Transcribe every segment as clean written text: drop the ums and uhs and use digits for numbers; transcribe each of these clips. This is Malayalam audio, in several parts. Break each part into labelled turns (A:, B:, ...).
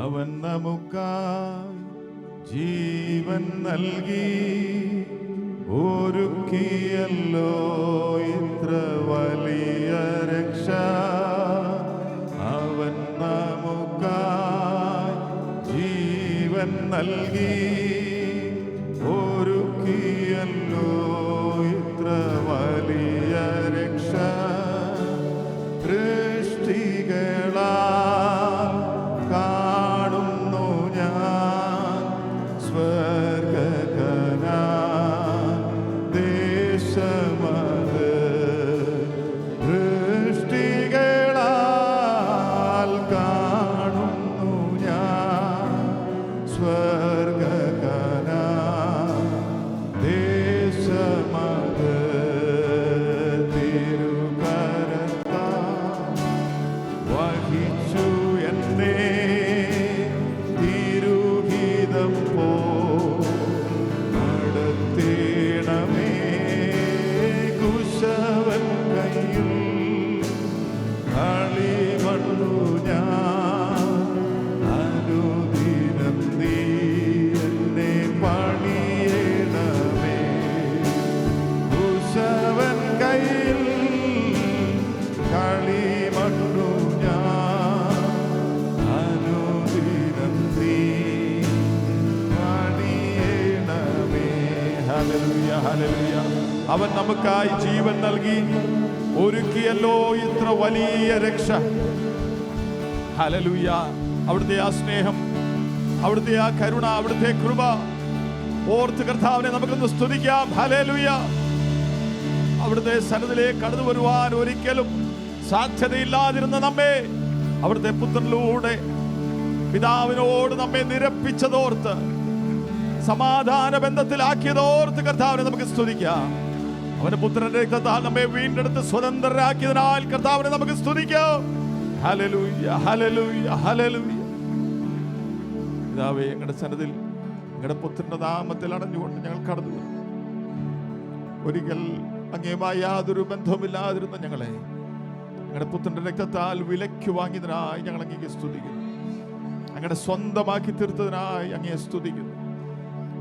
A: അവൻ നമുക്കായി ജീവൻ നൽകി ഒരുക്കിയല്ലോ ഇത്ര വലിയ രക്ഷ. അവൻ നമുക്കായി ജീവൻ നൽകി ഒരുക്കിയല്ലോ ഇത്ര വലിയ രക്ഷ. ദൃഷ്ടികളാ കാണുന്നു ഞാൻ സ്വർഗകനാ ദേശമത്. ദൃഷ്ടികളാൽ കാണുന്നു ഞാൻ സ്വർഗകനാ ദേശമത്. വഹിച്ചു എന്നെ തിരുഹിതം പോ നടത്തേണമേ. കുശവൻ കയ്യിൽ കളിമണ്ണു ഞാൻ അനുദിനം നീ എന്നെ പണിയണമേ. കുശവൻ കയ്യിൽ കളിമണ്ണു ഞാൻ അനുദിനം നീ പണിയണമേ. Hallelujah, hallelujah. അവൻ നമുക്കായി ജീവൻ നൽകി ഒരുക്കിയല്ലോ ഇത്ര വലിയ രക്ഷ. ഹല്ലേലൂയ. അവിടുത്തെ ആ സ്നേഹം, അവിടുത്തെ ആ കരുണ, അവിടുത്തെ കൃപ ഓർത്ത് കർത്താവിനെ നമുക്കൊന്ന് സ്തുതിക്കാം. ഹല്ലേലൂയ. അവിടുത്തെ സന്നിധിയിലേക്ക് കടന്നു വരുവാൻ ഒരിക്കലും സാധ്യതയില്ലാതിരുന്ന നമ്മെ അവിടുത്തെ പുത്രനിലൂടെ പിതാവിനോട് നമ്മെ നിരപ്പിച്ചതോർത്ത് സമാധാന ബന്ധത്തിലാക്കിയതോർത്ത് കർത്താവിനെ നമുക്ക് സ്തുതിക്കാം. അവന്റെ പുത്രന്റെ രക്തത്താൽ നമ്മെ വീണ്ടെടുത്ത് സ്വതന്ത്രരാക്കിയതിനാൽ കർത്താവിനെ നമുക്ക് സ്തുതിക്കാം. Hallelujah, hallelujah, hallelujah. പിതാവേ, ഞങ്ങളുടെ സന്നിധിയിൽ ഞങ്ങളുടെ പുത്രന്റെ നാമത്തിൽ അടഞ്ഞുകൊണ്ട് ഞങ്ങൾ കടന്നു വരും. ഒരിക്കൽ അങ്ങയുമായി യാതൊരു ബന്ധവുമില്ലാതിരുന്ന ഞങ്ങളെ ഞങ്ങളുടെ പുത്രന്റെ രക്തത്താൽ വിലയ്ക്ക് വാങ്ങിയതിനായി ഞങ്ങൾ അങ്ങേക്ക് സ്തുതിക്കുന്നു. അങ്ങയുടെ സ്വന്തമാക്കി തീർത്തതിനായി അങ്ങയെ സ്തുതിക്കുന്നു.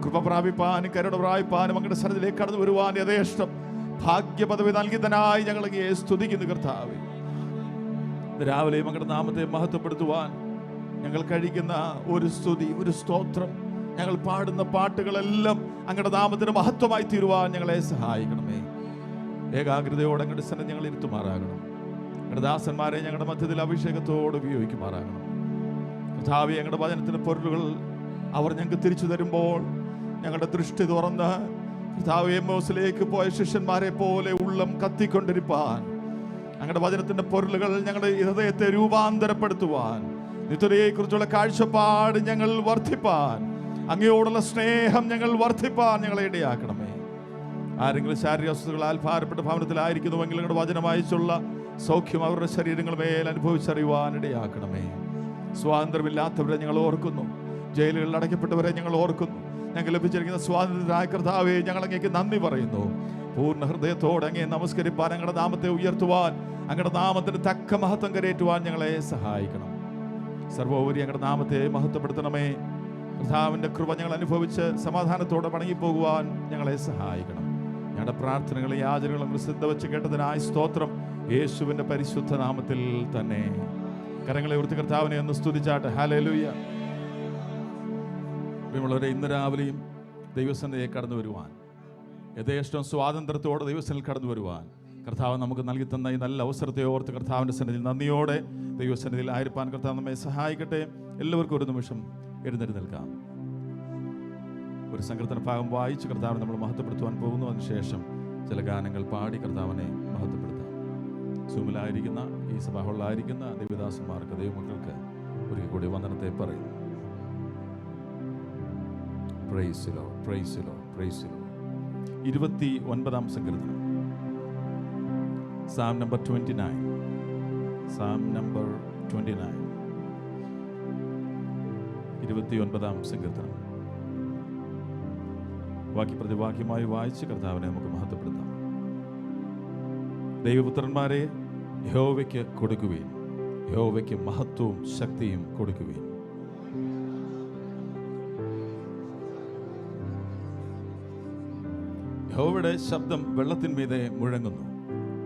A: കൃപ പ്രാപിപ്പാനും കരുണ പ്രാപിപ്പാനും അങ്ങയുടെ സന്നിധിയിലേക്ക് കടന്നു വരുവാൻ യഥേഷ്ടം ഭാഗ്യപദവി നൽകിയതിനായി ഞങ്ങൾ അങ്ങയെ സ്തുതിക്കുന്നു. കർത്താവേ, രാവിലെയും അങ്ങയുടെ നാമത്തെ മഹത്വപ്പെടുത്തുവാൻ ഞങ്ങൾ കഴിക്കുന്ന ഒരു സ്തുതി, ഒരു സ്തോത്രം, ഞങ്ങൾ പാടുന്ന പാട്ടുകളെല്ലാം അങ്ങയുടെ നാമത്തിന് മഹത്വമായി തീരുവാൻ ഞങ്ങളെ സഹായിക്കണമേ. ഏകാഗ്രതയോടെ അങ്ങയുടെ സന്നിധി ഞങ്ങൾ ഇരുത്തുമാറാകണം. ഞങ്ങളുടെ ദാസന്മാരെ ഞങ്ങളുടെ മധ്യത്തിൽ അഭിഷേകത്തോട് ഉപയോഗിക്കുമാറാകണം. കർത്താവേ, ഞങ്ങളുടെ വചനത്തിന് പൊരുളുകൾ അവർ ഞങ്ങൾക്ക് തിരിച്ചു തരുമ്പോൾ ഞങ്ങളുടെ ദൃഷ്ടി തുറന്ന് കർത്താവേ, എമ്മോസിലേക്ക് പോയ ശിഷ്യന്മാരെ പോലെ ഉള്ളം കത്തിക്കൊണ്ടിരിപ്പാൻ, ഞങ്ങളുടെ വചനത്തിന്റെ പൊരുളുകൾ ഞങ്ങളുടെ ഹൃദയത്തെ രൂപാന്തരപ്പെടുത്തുവാൻ, നിത്യതയെക്കുറിച്ചുള്ള കാഴ്ചപ്പാട് ഞങ്ങൾ വർദ്ധിപ്പാൻ, അങ്ങയോടുള്ള സ്നേഹം ഞങ്ങൾ വർദ്ധിപ്പാൻ ഞങ്ങളെ ഇടയാക്കണമേ. ആരെങ്കിലും ശാരീരിക അസ്വസ്ഥതകളാൽ ഭാരപ്പെട്ട ഭവനത്തിലായിരിക്കുന്നുവെങ്കിൽ ഞങ്ങളുടെ വചനം അയച്ചുള്ള സൗഖ്യം അവരുടെ ശരീരങ്ങൾ മേൽ അനുഭവിച്ചറിയുവാൻ ഇടയാക്കണമേ. സ്വാതന്ത്ര്യമില്ലാത്തവരെ ഞങ്ങൾ ഓർക്കുന്നു. ജയിലുകളിൽ അടയ്ക്കപ്പെട്ടവരെ ഞങ്ങൾ ഓർക്കുന്നു. ഞങ്ങൾക്ക് ലഭിച്ചിരിക്കുന്ന സ്വാതന്ത്ര്യത്തിനായ കർത്താവേ, ഞങ്ങൾ അങ്ങേക്ക് നന്ദി പറയുന്നു. പൂർണ്ണ ഹൃദയത്തോടെ അങ്ങേ നമസ്കരിപ്പാൻ, അങ്ങയുടെ നാമത്തെ ഉയർത്തുവാൻ, അങ്ങയുടെ നാമത്തിന് തക്ക മഹത്വം കരയേറ്റുവാൻ ഞങ്ങളെ സഹായിക്കണം. സർവോപരി അങ്ങയുടെ നാമത്തെ മഹത്വപ്പെടുത്തണമേ. കർത്താവിൻ്റെ കൃപ ഞങ്ങൾ അനുഭവിച്ച് സമാധാനത്തോടെ മടങ്ങിപ്പോകുവാൻ ഞങ്ങളെ സഹായിക്കണം. ഞങ്ങളുടെ പ്രാർത്ഥനകളും യാചനകളും ശ്രദ്ധ വെച്ച് കേട്ടതിനായി സ്തോത്രം. യേശുവിൻ്റെ പരിശുദ്ധ നാമത്തിൽ തന്നെ കരങ്ങളെ ഉയർത്തി കർത്താവിനെ ഒന്ന് സ്തുതിച്ചാട്ടെ. ഹല്ലേലൂയ. പ്രിയമുള്ളവരെ, ഇന്ന് രാവിലെയും ദൈവസന്നിധിയിലേക്ക് കടന്നു വരുവാൻ, യഥേഷ്ടം സ്വാതന്ത്ര്യത്തോടെ ദൈവസന്നിധിയിൽ കടന്നു വരുവാൻ കർത്താവ് നമുക്ക് നൽകി തന്ന ഈ നല്ല അവസരത്തെ ഓർത്ത് കർത്താവിൻ്റെ സന്നിധിയിൽ നന്ദിയോടെ ദൈവസന്നിധിയിൽ ആയിരിക്കാൻ കർത്താവ് നമ്മെ സഹായിക്കട്ടെ. എല്ലാവർക്കും ഒരു നിമിഷം എഴുന്നേറ്റ് നിൽക്കാം. ഒരു സങ്കീർത്തന ഭാഗം വായിച്ച് കർത്താവിനെ നമ്മൾ മഹത്വപ്പെടുത്തുവാൻ പോകുന്നു. അതിനുശേഷം ചില ഗാനങ്ങൾ പാടി കർത്താവിനെ മഹത്വപ്പെടുത്താം. സൂമിലായിരിക്കുന്ന ഈ സഭാഹുള്ളായിരിക്കുന്ന ദൈവദാസന്മാർക്ക്, ദൈവമക്കൾക്ക് ഒരിക്കൽ കൂടി വന്ദനത്തെ പറയുന്നു. Price the Lord, price the Lord, price the Lord. 29-ാം സങ്കീർത്തനം, Psalm number 29. Psalm number 29. 29-ാം സങ്കീർത്തനം വാക്യപ്രതിവാക്യമായി വായിച്ച് കർത്താവിനെ നമുക്ക് മഹത്വപ്പെടുത്താം. ദൈവപുത്രന്മാരെ, യഹോവയ്ക്ക് കൊടുക്കുവിൻ, യഹോവയ്ക്ക് മഹത്വവും ശക്തിയും കൊടുക്കുവിൻ. യഹോവയുടെ ശബ്ദം വെള്ളത്തിന്മീതെ മുഴങ്ങുന്നു.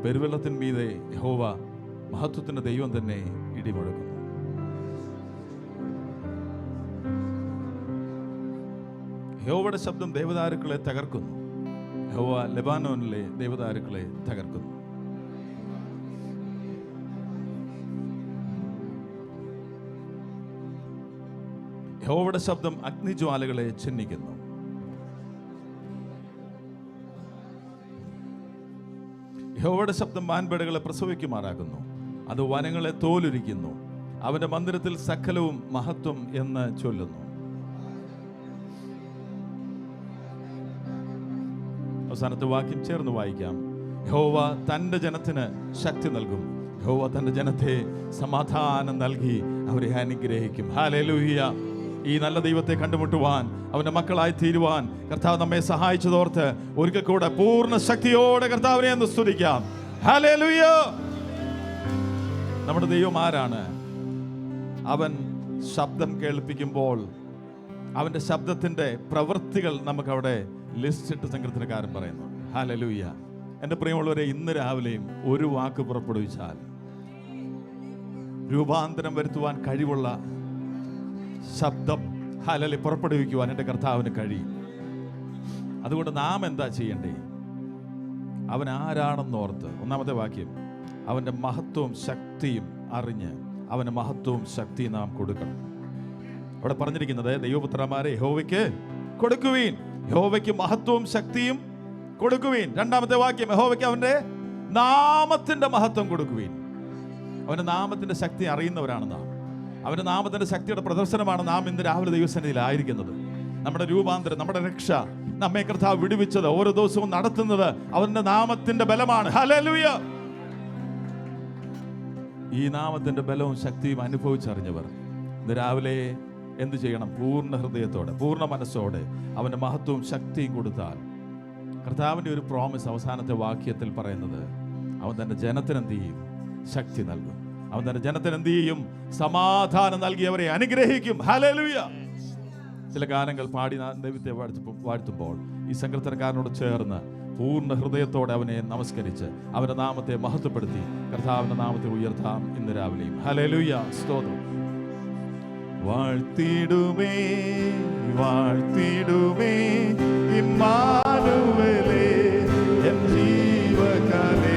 A: പെരുവെള്ളത്തിന്മീതെ യഹോവ മഹത്വത്തിന്റെ ദൈവം തന്നെ ഇടിമുഴങ്ങുന്നു. യഹോവയുടെ ശബ്ദം ദേവദാരുക്കളെ തകർക്കുന്നു. യഹോവ ലെബാനോനിലെ ദേവദാരുക്കളെ തകർക്കുന്നു. യഹോവയുടെ ശബ്ദം അഗ്നിജ്വാലകളെ ചിഹ്നിക്കുന്നു. യഹോവയുടെ ശബ്ദം മാൻപേടകളെ പ്രസവിക്കുമാറാകുന്നു. അത് വനങ്ങളെ തോലുരിക്കുന്നു. അവന്റെ മന്ദിരത്തിൽ സകലവും മഹത്വം എന്ന് ചൊല്ലുന്നു. അവസാനത്തെ വാക്യം ചേർന്ന് വായിക്കാം. യഹോവ തന്റെ ജനത്തിന് ശക്തി നൽകും. യഹോവ തന്റെ ജനത്തെ സമാധാനം നൽകി അവരെ അനുഗ്രഹിക്കും. ഹല്ലേലൂയ. ഈ നല്ല ദൈവത്തെ കണ്ടുമുട്ടുവാൻ, അവന്റെ മക്കളായി തീരുവാൻ കർത്താവ് നമ്മെ സഹായിച്ചതോർത്ത് ഒരിക്കൽ കൂടെ പൂർണ്ണ ശക്തിയോടെ കർത്താവിനെ ഒന്ന് സ്തുതിക്കാം. ഹല്ലേലൂയ. നമ്മുടെ ദൈവം ആരാണ്? അവൻ ശബ്ദം കേൾപ്പിക്കുമ്പോൾ അവന്റെ ശബ്ദത്തിന്റെ പ്രവൃത്തികൾ നമുക്ക് അവിടെ ലിസ്റ്റിട്ട് സങ്കീർത്തനക്കാരൻ പറയുന്നു. ഹല്ലേലൂയ. എൻ്റെ പ്രിയമുള്ളവരെ, ഇന്ന് രാവിലെയും ഒരു വാക്ക് പുറപ്പെടുവിച്ചാൽ രൂപാന്തരം വരുത്തുവാൻ കഴിവുള്ള ശബ്ദം ഹല്ലേലൂയ പുറപ്പെടുവിക്കുവാൻ എൻ്റെ കർത്താവിന് കഴിയും. അതുകൊണ്ട് നാം എന്താ ചെയ്യണ്ടേ? അവൻ ആരാണെന്നോർത്ത്, ഒന്നാമത്തെ വാക്യം, അവൻ്റെ മഹത്വവും ശക്തിയും അറിഞ്ഞ് അവന് മഹത്വവും ശക്തിയും നാം കൊടുക്കണം. അവിടെ പറഞ്ഞിരിക്കുന്നത്, ദൈവപുത്രന്മാരെ യഹോവയ്ക്ക് കൊടുക്കുവീൻ, യഹോവയ്ക്ക് മഹത്വവും ശക്തിയും കൊടുക്കുവീൻ. രണ്ടാമത്തെ വാക്യം, യഹോവയ്ക്ക് അവൻ്റെ നാമത്തിൻ്റെ മഹത്വം കൊടുക്കുവീൻ. അവൻ്റെ നാമത്തിൻ്റെ ശക്തി അറിയുന്നവരാണ് നാം. അവൻ്റെ നാമത്തിൻ്റെ ശക്തിയുടെ പ്രദർശനമാണ് നാം ഇന്ന് രാവിലെ ദൈവസന്നിധിയിലായിരിക്കുന്നത്. നമ്മുടെ രൂപാന്തരം, നമ്മുടെ രക്ഷ, നമ്മെ കർത്താവ് വിടുവിച്ചത്, ഓരോ ദിവസവും നടത്തുന്നത് അവൻ്റെ നാമത്തിൻ്റെ ബലമാണ്. ഹല്ലേലൂയ. ഈ നാമത്തിൻ്റെ ബലവും ശക്തിയും അനുഭവിച്ചറിഞ്ഞവർ ഇന്ന് രാവിലെ എന്ത് ചെയ്യണം? പൂർണ്ണ ഹൃദയത്തോടെ, പൂർണ്ണ മനസ്സോടെ അവൻ്റെ മഹത്വവും ശക്തിയും കൊടുത്താൽ, കർത്താവിൻ്റെ ഒരു പ്രോമിസ് അവസാനത്തെ വാക്യത്തിൽ പറയുന്നത്, അവൻ തൻ്റെ ജനത്തിന് എന്ത് ചെയ്യും? ശക്തി നൽകും. അവൻ തൻ്റെ ജനത്തിന് എന്ത് ചെയ്യും? സമാധാനം നൽകി അവരെ അനുഗ്രഹിക്കും. ഹല്ലേലൂയ. ചില ഗാനങ്ങൾ പാടി ദൈവത്തെ വാഴ്ത്തുമ്പോൾ ഈ സങ്കീർത്തനക്കാരനോട് ചേർന്ന് പൂർണ്ണ ഹൃദയത്തോടെ അവനെ നമസ്കരിച്ച് അവൻ്റെ നാമത്തെ മഹത്വപ്പെടുത്തി കർത്താവിൻ്റെ നാമത്തെ ഉയർത്താം ഇന്ന് രാവിലെയും. ഹല്ലേലൂയ. സ്തോത്രം. വാഴ്ത്തിടുമേ വാഴ്ത്തിടുമേ ഇമ്മാനുവേലേ എൻ ജീവകാലേ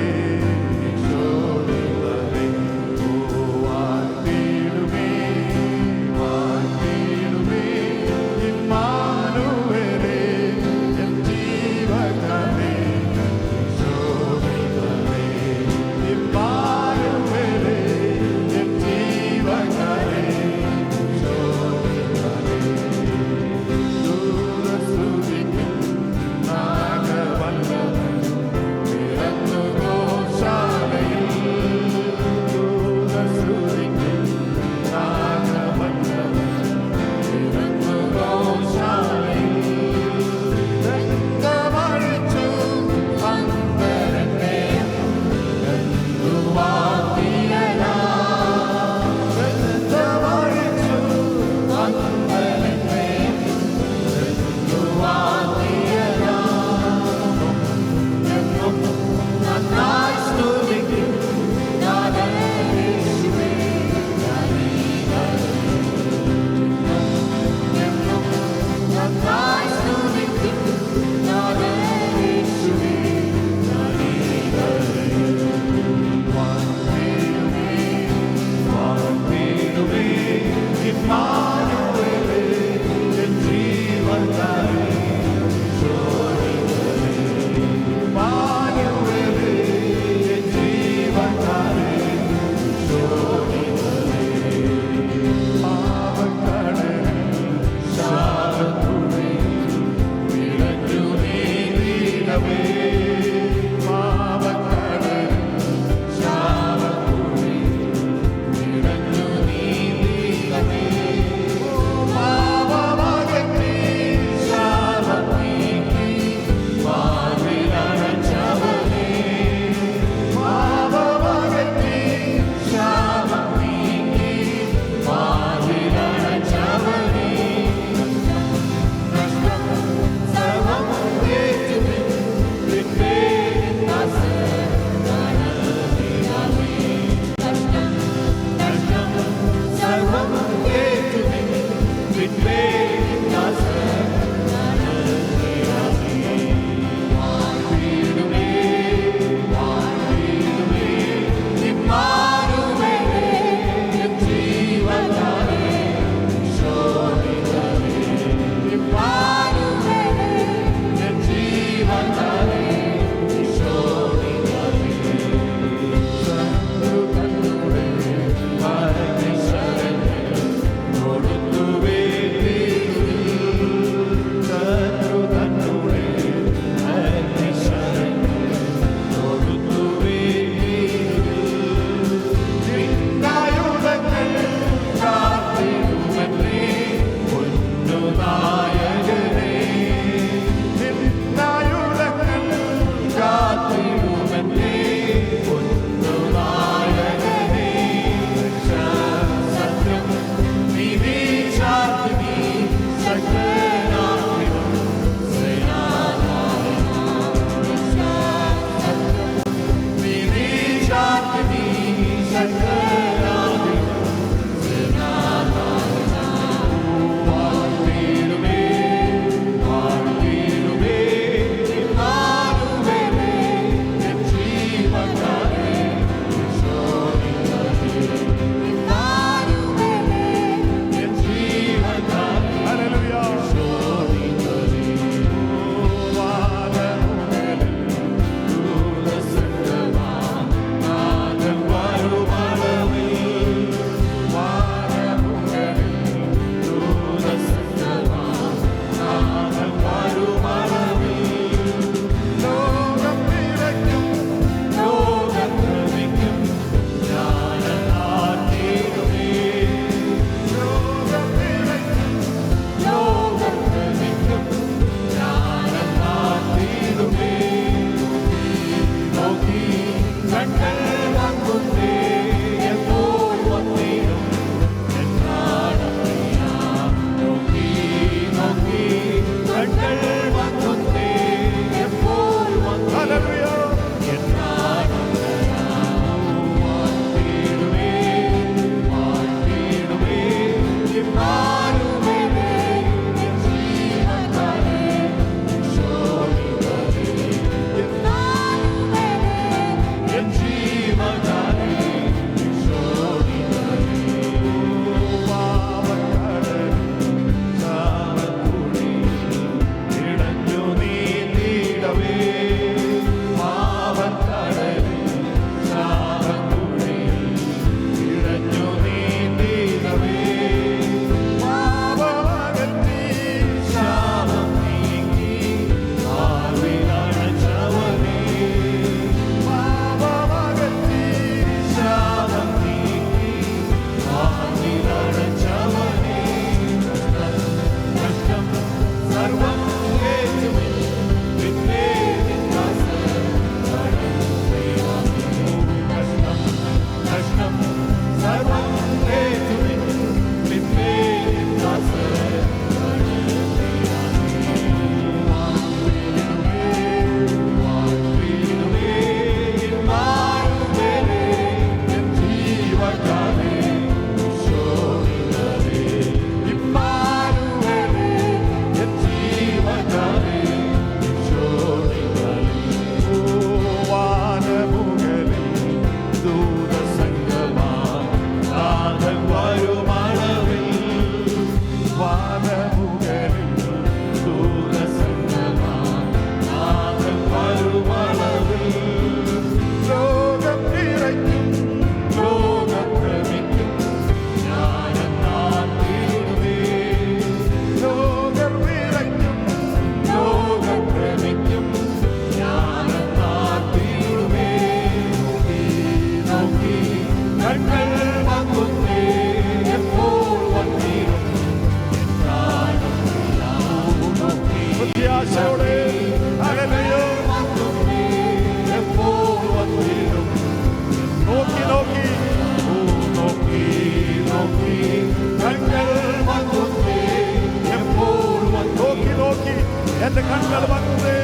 A: കണ്ണുകൾ വന്നേ,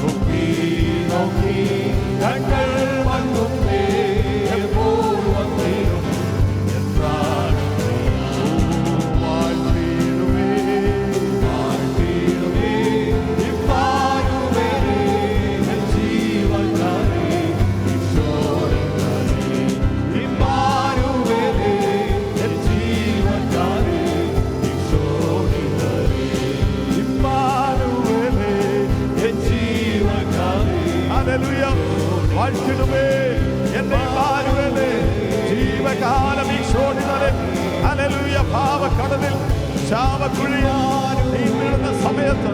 A: നോക്കി നോക്കി കണ്ണുകൾ വന്നേ, എപ്പോൾ വന്നേരും എന്താണ് വാഴ്ത്തിടുമേ വാഴ്ത്തിടുമേ ഇപ്പാരുമേ ജീവനാരേ ഈശോനാരേ ഇപ്പാരുമേ ജീവനാരേ ഈശോനാരേ ഇപ്പാരുമേ ജീവനാരേ ഹല്ലേലൂയ വാഴ്ത്തിടുമേ എന്നെ ഇമ്മാനുവേലേ ജീവകാലം ഈശോനാരേ ഹല്ലേലൂയ പാപക്കടലിൽ ശാപക്കുഴിയാൽ നീന്തിടുന്ന സമയത്ത്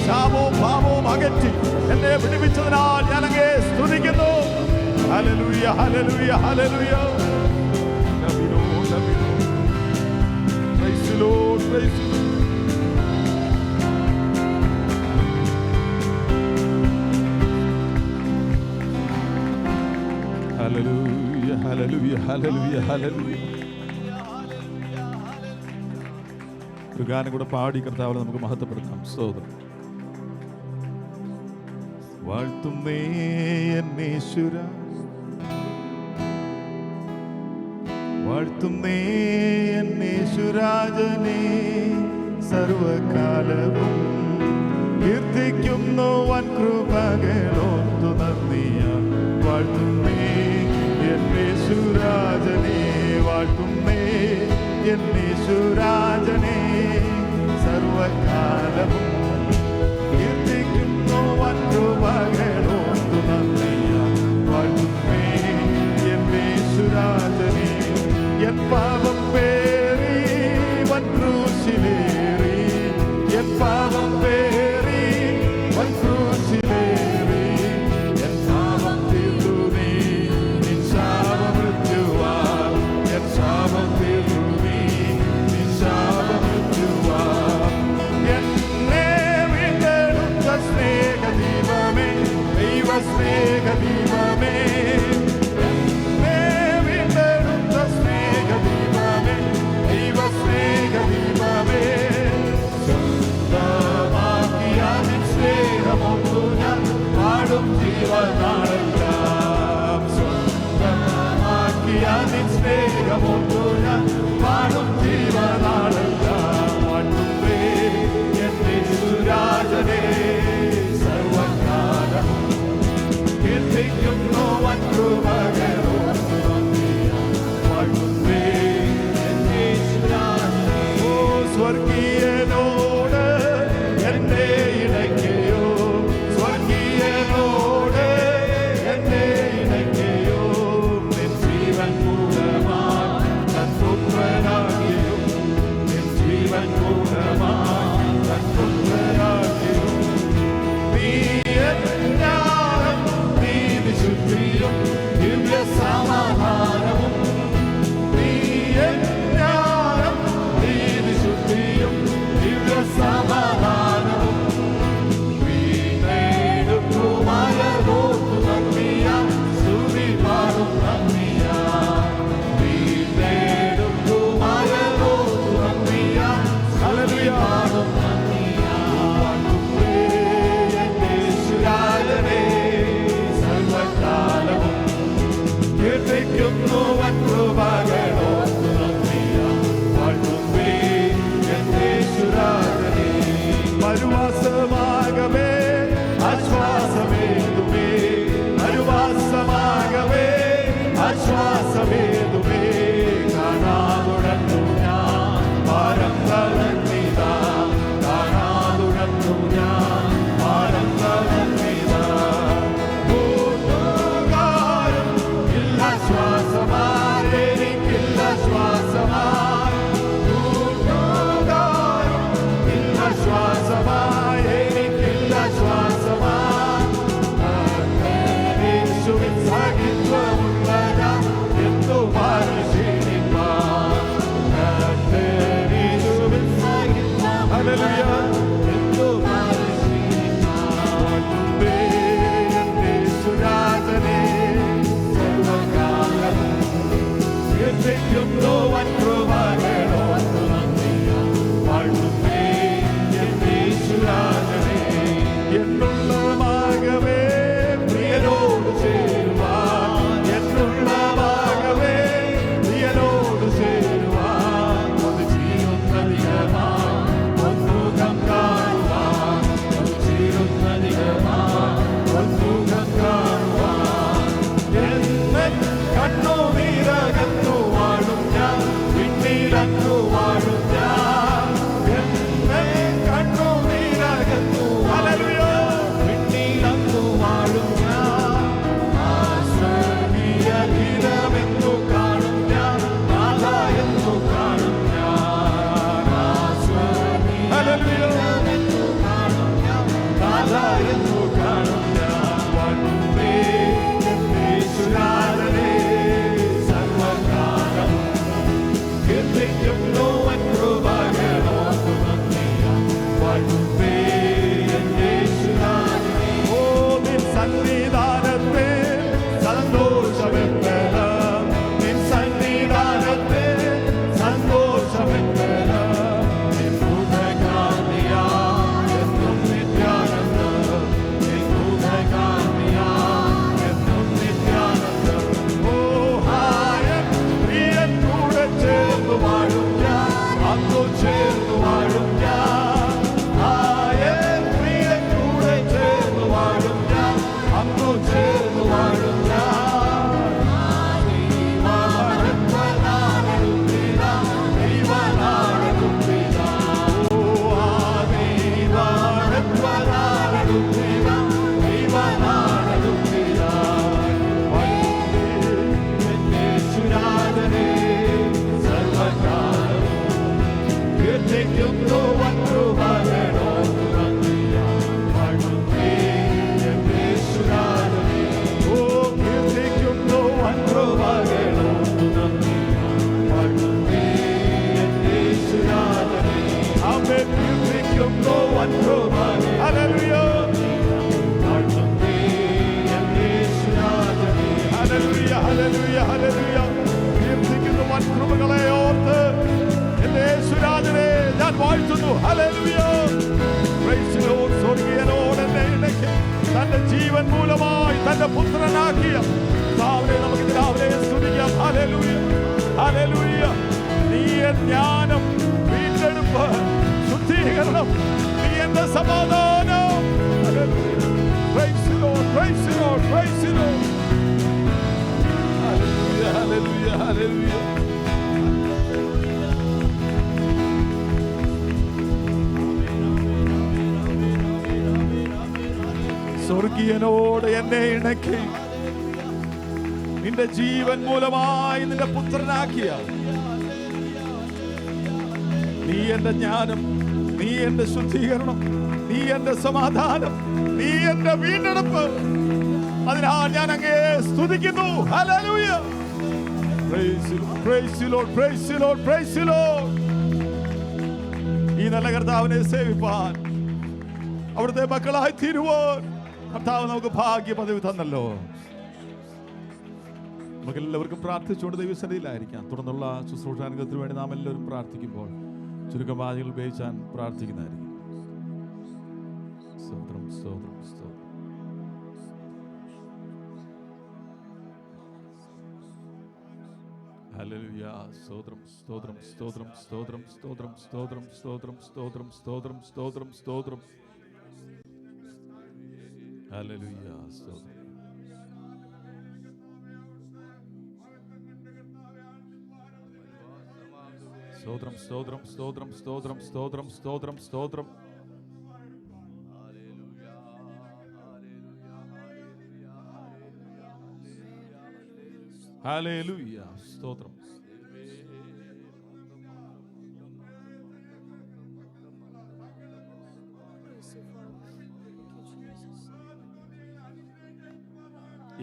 A: ശാപവും പാപവും അകറ്റി എന്നെ വിടുവിച്ചതിനാൽ ഞാൻ അങ്ങേ സ്തുതിക്കുന്നു. Hallelujah hallelujah hallelujah. Praise the Lord, praise the Lord. Hallelujah, hallelujah, hallelujah, hallelujah. ഒരു ഗാനം കൂടെ പാടി കർത്താവിനെ നമുക്ക് മഹത്വപ്പെടുത്താം. സ്തോത്രം. വാഴ്ത്തുന്നേ എന്നേശ്വര, വാഴ്ത്തുന്നേ എന്നേശ്വരാജനെ, സർവകാലവും കീർത്തിക്കുന്നു വൻ കൃപകളോർത്തു നന്ദിയാൽ. വാഴ്ത്തുന്നേ എന്നേശ്വരാജനെ, വാഴ്ത്തുന്നേ എന്നേശ്വരാജനെ, സർവകാലവും കീർത്തിക്കുന്നു വൻ കൃപകളോർത്തു നന്ദിയാൽ. വാഴ്ത്തുന്നേ എന്നേശ്വരാജനെ, എൻ പാപം പേറി വൻ ക്രൂശിലേറി, എൻ പാപം പേറി വൻ ക്രൂശിലേറി, എൻ പാപം തീർത്തു നീ നിൻ ശാപമൃത്യുവാൽ, എൻ ശാപം തീർത്തു നീ നിൻ ശാപമൃത്യുവാൽ. എന്നെ വീണ്ടെടുത്ത സ്നേഹദീപമേ, ദൈവ സ്നേഹദീപമേ, എന്നെ വീണ്ടെടുത്ത സ്നേഹദീപമേ, ദൈവ സ്നേഹദീപമേ, സ്വന്തമാക്കിയ നിൻ സ്നേഹമൊന്നു ഞാൻ പാടും ജീവനാളെല്ലാം. സ്വന്തമാക്കിയ നിൻ സ്നേഹമൊന്നു ഞാൻ പാടും ജീവനാളെല്ലാം. വാഴ്ത്തുന്നേ എന്നേശ്വരാജനെ, സർവകാലവും കീർത്തിക്കുന്നു വൻ കൃപകളോർത്തു നന്ദിയാൽ. വാഴ്ത്തുന്നേ എന്നേശ്വരാജനെ. ഓ സ്വർഗീയനോട് എന്നെ ഇണയ്ക്കയോ, സ്വർഗീയനോട് എന്നെ ഇണയ്ക്കയോ, നിൻ ജീവൻ മൂലമായി തൻ പുത്രനാകിയും, നിൻ ജീവൻ മൂലമായി തൻ പുത്രനാകിയും. നീ ജ്ഞാനം, നീ വിശുദ്ധിയും ദിവ്യ സമാധാനവും, നീ ജ്ഞാനം, നീ വിശുദ്ധിയും ദിവ്യ സമാധാനവും, വീണ്ടെടുക്കുമായതോർത്തു നന്ദിയാൽ, സ്തുതി പാടും നന്ദിയാൽ, വീണ്ടെടുക്കുമായതോർത്തു നന്ദിയാൽ, ഹല്ലേലൂയ പാടും നന്ദിയാൽ. വാഴ്ത്തുന്നേ എന്നേശ്വരാജനെ, സർവകാലവും കീർത്തിക്കുന്നു വൻ കൃപകളോർത്തു നന്ദിയാൽ. വാഴ്ത്തുന്നേ എന്നേശ്വരാജനെ. മരുവാസമാകവേ ആശ്വാസമേതുമേ, മരുവാസമാകവേ ആശ്വാസമേതുമേ, കാണാതുടന്നു ഞാൻ ഭാരം തളർന്നിതാ, കാണാതുടന്നു ഞാൻ ഭാരം തളർന്നിതാ. കൂട്ടുകാരും ഇല്ല ശ്വാസമായി, എനിക്കില്ല ശ്വാസമായി, കൂട്ടുകാരും ഇല്ല ശ്വാസമായി, എനിക്കില്ല ശ്വാസമായി. യേശുവിൻ സാന്നിധ്യമുള്ള ഞാൻ എന്തു ഭാരം ക്ഷീണിപ്പാൻ, യേശുവിൻ ചേർന്നു വാഴും ഞാൻ, ആയ പ്രിയ കൂടെ ചേർന്നു വാഴും ഞാൻ, അന്നു ചേർന്നു വാഴും ഞാൻ. തന്റെ ജീവൻ മൂലമായി തന്റെ പുത്രനാക്കിയ നമുക്ക് രാവിലെ സ്തുതിക്കാം. Hallelujah, hallelujah. നീ ജ്ഞാനം, വീണ്ടെടുപ്പ്, ശുദ്ധീകരണം, നീ എന്റെ സമാധാനം. Praise the Lord, praise the Lord, praise the Lord. Hallelujah, hallelujah, hallelujah. സ്വർഗീയനോട് എന്നെ ഇണക്കി നിന്റെ ജീവൻ മൂലമായി നിന്റെ പുത്രനാക്കിയ നീ എന്റെ ജ്ഞാനം, നീ എന്റെ ശുദ്ധീകരണം, നീ എന്റെ സമാധാനം, നീ എന്റെ വീണ്ടെടുപ്പ്. അതിനാൽ ഞാൻ അങ്ങേ സ്തുതിക്കുന്നു. Hallelujah. Praise the Lord, praise the Lord, praise the Lord, praise the Lord. ഈ നല്ല കർത്താവിനെ സേവിപ്പാൻ, അവിടുത്തെ മക്കളായി തീരുവാൻ കർത്താവ് നമുക്ക് ഭാഗ്യ പദവി തന്നല്ലോ. നമുക്ക് എല്ലാവർക്കും പ്രാർത്ഥിച്ചുകൊണ്ട് ദൈവസന്നിധിയിലായിരിക്കാം. തുടർന്നുള്ള ശുശ്രൂഷാനുഗത്തിന് വേണ്ടി നാം എല്ലാവരും പ്രാർത്ഥിക്കുമ്പോൾ ചുരുക്കം വാചകൾ ഉപയോഗിച്ചാൽ പ്രാർത്ഥിക്കുന്നതായിരിക്കും. സ്തോത്രം, സ്തോത്രം, സ്തോത്രം. ഹല്ലേലൂയ. സ്തോത്രം, സ്തോത്രം, സ്തോത്രം, സ്തോത്രം, സ്തോത്രം, സ്തോത്രം, സ്തോത്രം, സ്തോത്രം, സ്തോത്രം, സ്തോത്രം, സ്തോത്രം. ഹല്ലേലൂയ. സ്തോത്രം. സ്തോത്രം, സ്തോത്രം, സ്തോത്രം, സ്തോത്രം, സ്തോത്രം, സ്തോത്രം, സ്തോത്രം. ഹല്ലേലൂയ. സ്തോത്രം.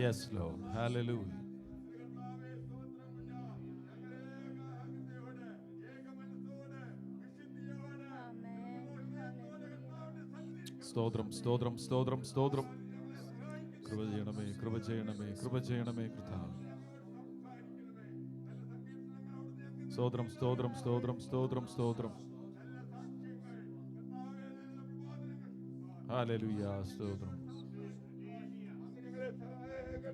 A: Yes, Lord. Hallelujah. സ്തോത്രം, സ്തോത്രം, സ്തോത്രം, സ്തോത്രം. കൃപ ചെയ്യണമേ, കൃപ ചെയ്യണമേ, കൃപ ചെയ്യണമേ കർത്താവേ. സ്തോത്രം, സ്തോത്രം, സ്തോത്രം, സ്തോത്രം, സ്തോത്രം. ഹല്ലേലൂയ. സ്തോത്രം.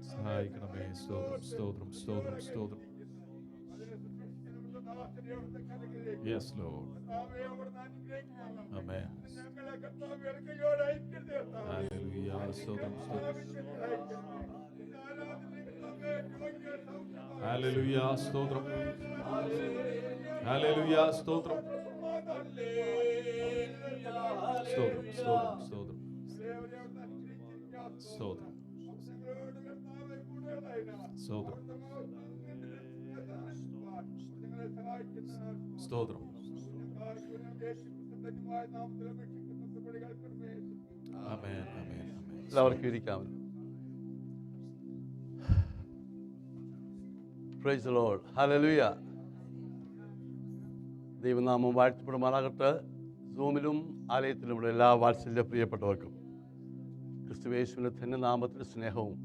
A: സഹായിക്കണമേ. സ്തോത്രം, സ്തോത്രം, സ്തോത്രം, സ്തോത്രം. Yes, Lord. Amen. Hallelujah. സ്തോത്രം, സ്തോത്രം. Hallelujah. സ്തോത്രം. Hallelujah. സ്തോത്രം. സ്തോത്രം, സ്തോത്രം, സ്തോത്രം. സ്തോത്രം, സ്തോത്രം, സ്തോത്രം. ആമേൻ, ആമേൻ, ആമേൻ.
B: എല്ലാവർക്കും ഇരിക്കാമല്ലോ. Praise the lord. ഹല്ലേലൂയ. ദൈവനാമം വാഴ്ത്തപ്പെടുമാറാകട്ടെ. സൂമിലും ആലയത്തിലുമുള്ള എല്ലാ വാത്സല്യ പ്രിയപ്പെട്ടവർക്കും ക്രിസ്തുയേശുവിൻ്റെ ധന്യനാമത്തിൽ സ്നേഹവും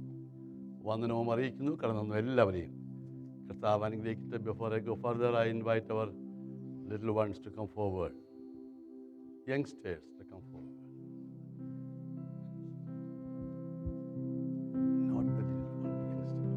B: വന്ദനവും അറിയിക്കുന്നു. കടന്നു എല്ലാവരെയും കർത്താവ് അനുഗ്രഹിക്കട്ടെ. Before I go further, I invite our little ones to come forward, youngsters to come forward. Not the little one, youngsters.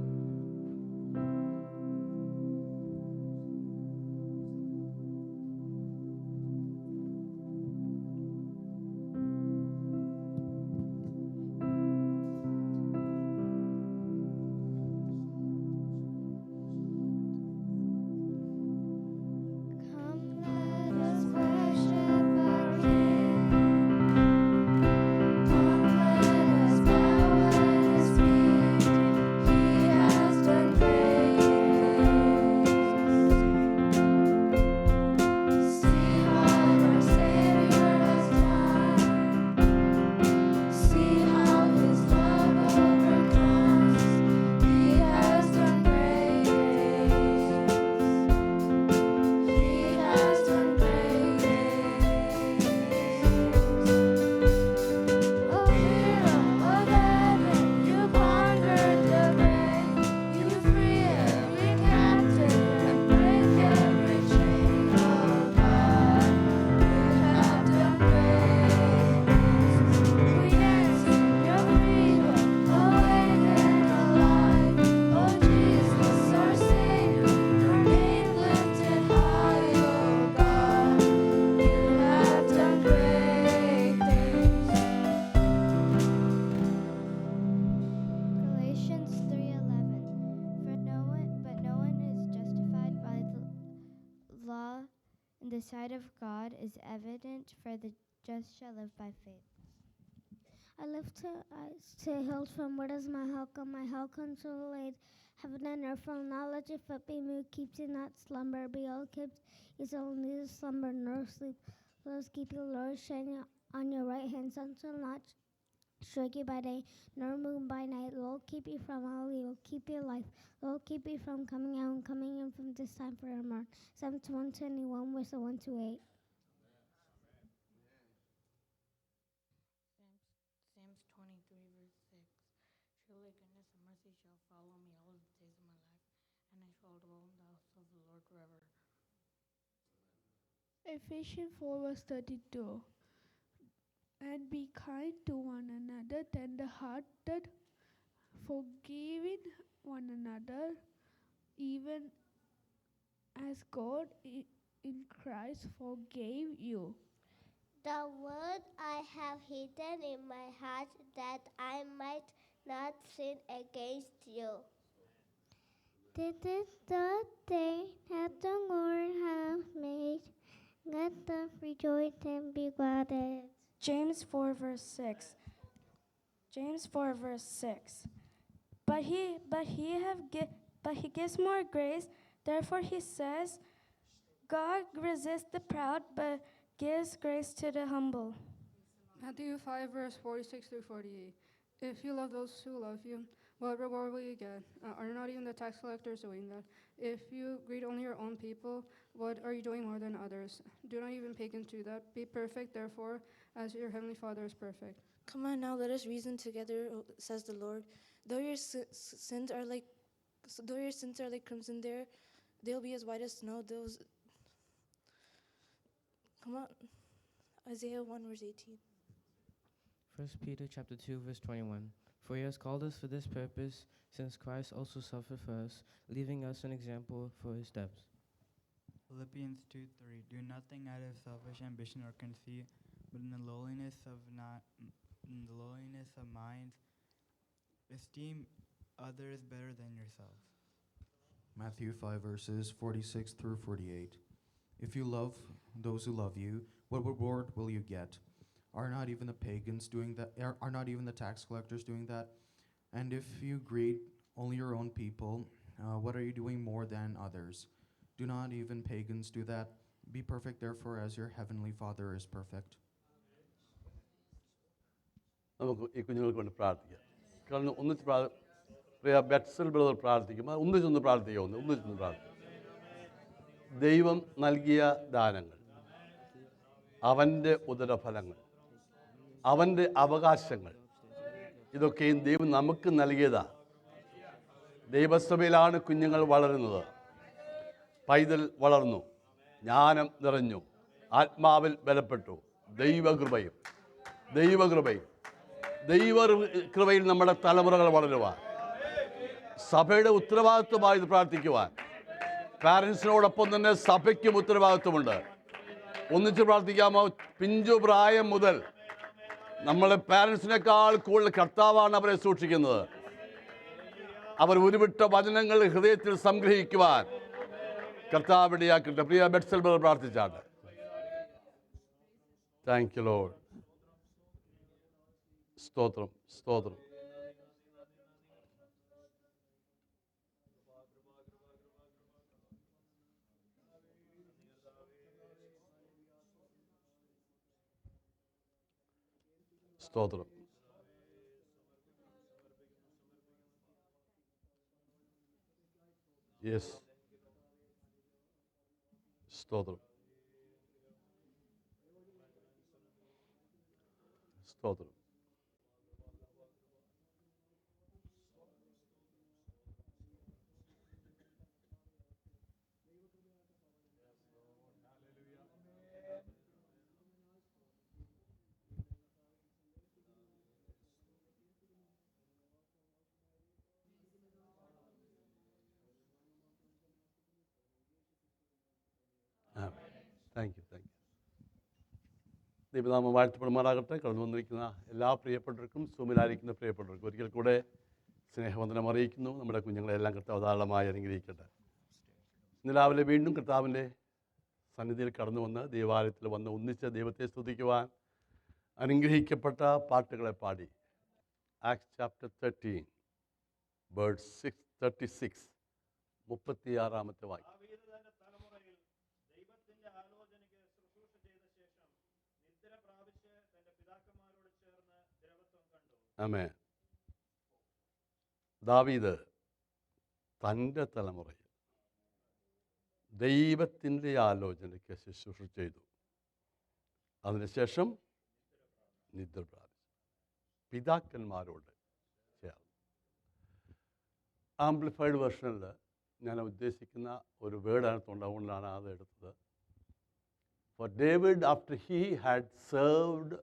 C: might of God is evident, for the just shall live by faith.
D: I lift eyes to hills from where does my help come? My help comes from the Lord. Heaven and earth from knowledge, if it be moved, keeps it not slumber. Behold, keeps is only slumber nor sleep. Let us keep your Lord shining on your right hand. Sun shall not strike you by day, nor moon by night. Lord, keep you from all evil. Keep your life. Lord, keep you from coming out and coming in from this time forevermore. Psalms 121, verse 1 to 8.
E: Psalms 23, verse 6. Surely goodness and mercy shall follow me all the days of my life, and I shall dwell in the house of the Lord forever.
F: Ephesians 4 verse 32. And be kind to one another, tender-hearted, forgiving one another, even as God in Christ forgave you.
D: The word I have hidden in my heart that I might not sin against you. This is the day that the Lord has made. Let us rejoice and be glad in it.
G: James 4 verse 6. James 4 verse 6. But he gives more grace. Therefore he says, God resists the proud, but gives grace to the humble.
H: Matthew 5, verse 46 through 48. If you love those who love you, what reward will you get? Are not even the tax collectors doing that? If you greet only your own people, what are you doing more than others? Do not even pagans do that. Be perfect, therefore, as your heavenly Father is perfect.
I: Come on now, let us reason together, says the Lord. Though your sins are like crimson, they'll be as white as snow. Come on, Isaiah 1 verse 18.
J: 1 Peter chapter 2 verse 21. For he has called us for this purpose, since Christ also suffered for us, leaving us an example for his steps.
K: Philippians 2:3. Do nothing out of selfish ambition or conceit, but in the lowliness of mind, esteem others better than yourselves.
L: Matthew 5 verses 46 through 48. If you love those who love you, what reward will you get? Are not even the pagans doing that? Are not even the tax collectors doing that? And if you greet only your own people, what are you doing more than others? Do not even pagans do that? Be perfect, therefore, as your heavenly Father is perfect.
B: നമുക്ക് ഈ കുഞ്ഞുങ്ങൾക്ക് വേണ്ടി പ്രാർത്ഥിക്കാം. കാരണം ഒന്നിച്ച് ബെറ്റ്സൽ ബ്രദർ പ്രാർത്ഥിക്കും, ഒന്നിച്ചൊന്ന് പ്രാർത്ഥിക്കാം, ഒന്നിച്ചൊന്ന് പ്രാർത്ഥിക്കാം. ദൈവം നൽകിയ ദാനങ്ങൾ, അവൻ്റെ ഉദരഫലങ്ങൾ, അവൻ്റെ അവകാശങ്ങൾ, ഇതൊക്കെയും ദൈവം നമുക്ക് നൽകിയതാണ്. ദൈവസഭയിലാണ് കുഞ്ഞുങ്ങൾ വളരുന്നത്. പൈതൽ വളർന്നു, ജ്ഞാനം നിറഞ്ഞു, ആത്മാവിൽ ബലപ്പെട്ടു. ദൈവകൃപയിൽ നമ്മുടെ തലമുറകൾ വളരുവാൻ, സഭയുടെ ഉത്തരവാദിത്വമായി ഇത് പ്രാർത്ഥിക്കുവാൻ, പാരൻസിനോടൊപ്പം തന്നെ സഭയ്ക്കും ഉത്തരവാദിത്വമുണ്ട്. ഒന്നിച്ച് പ്രാർത്ഥിക്കാമോ? പിഞ്ചു പ്രായം മുതൽ നമ്മളെ പാരൻസിനേക്കാൾ കൂടുതൽ കർത്താവാണ് അവരെ സൂക്ഷിക്കുന്നത്. അവർ ഉരുവിട്ട വചനങ്ങൾ ഹൃദയത്തിൽ സംഗ്രഹിക്കുവാൻ കർത്താവ് ഇടയാക്കട്ടെ. പ്രിയ ബെറ്റ്സൽ ബ്രദർ പ്രാർത്ഥിച്ചാണ്. Thank you lord. സ്തോത്രം, സ്തോത്രം. സ്തോത്രം. യെസ്, സ്തോത്രം, സ്തോത്രം. Thank you. ദൈവനാമം വാഴ്ത്തപ്പെടുമാറാകട്ടെ. കടന്നു വന്നിരിക്കുന്ന എല്ലാ പ്രിയപ്പെട്ടവർക്കും, സൂമിലായിരിക്കുന്ന പ്രിയപ്പെട്ടവർക്കും ഒരിക്കൽ കൂടെ സ്നേഹവന്ദനം അറിയിക്കുന്നു. നമ്മുടെ കുഞ്ഞുങ്ങളെല്ലാം കർത്താവ് ധാരാളമായി അനുഗ്രഹിക്കട്ടെ. ഇന്ന് രാവിലെ വീണ്ടും കർത്താവിൻ്റെ സന്നിധിയിൽ കടന്നു വന്ന് ദേവാലയത്തിൽ വന്ന് ഒന്നിച്ച് ദൈവത്തെ സ്തുതിക്കുവാൻ അനുഗ്രഹിക്കപ്പെട്ട പാട്ടുകളെ പാടി. ആക്ട്സ് ചാപ്റ്റർ 13 വേഴ്സ് 36, 36 വാക്യം. ആമേൻ. ദാവീദ് തൻ്റെ തലമുറയിൽ ദൈവത്തിൻ്റെ ആലോചനയ്ക്ക് ശുശ്രൂഷ ചെയ്തു. അതിനുശേഷം നിദ്ര പ്രാപിച്ചു. പിതാക്കന്മാരോട് ചേർന്നു. ആംപ്ലിഫൈഡ് വെർഷനിൽ ഞാൻ ഉദ്ദേശിക്കുന്ന ഒരു വേർഡാണ്, അതുകൊണ്ടാണ് അത് എടുത്തത്. For David, after he had served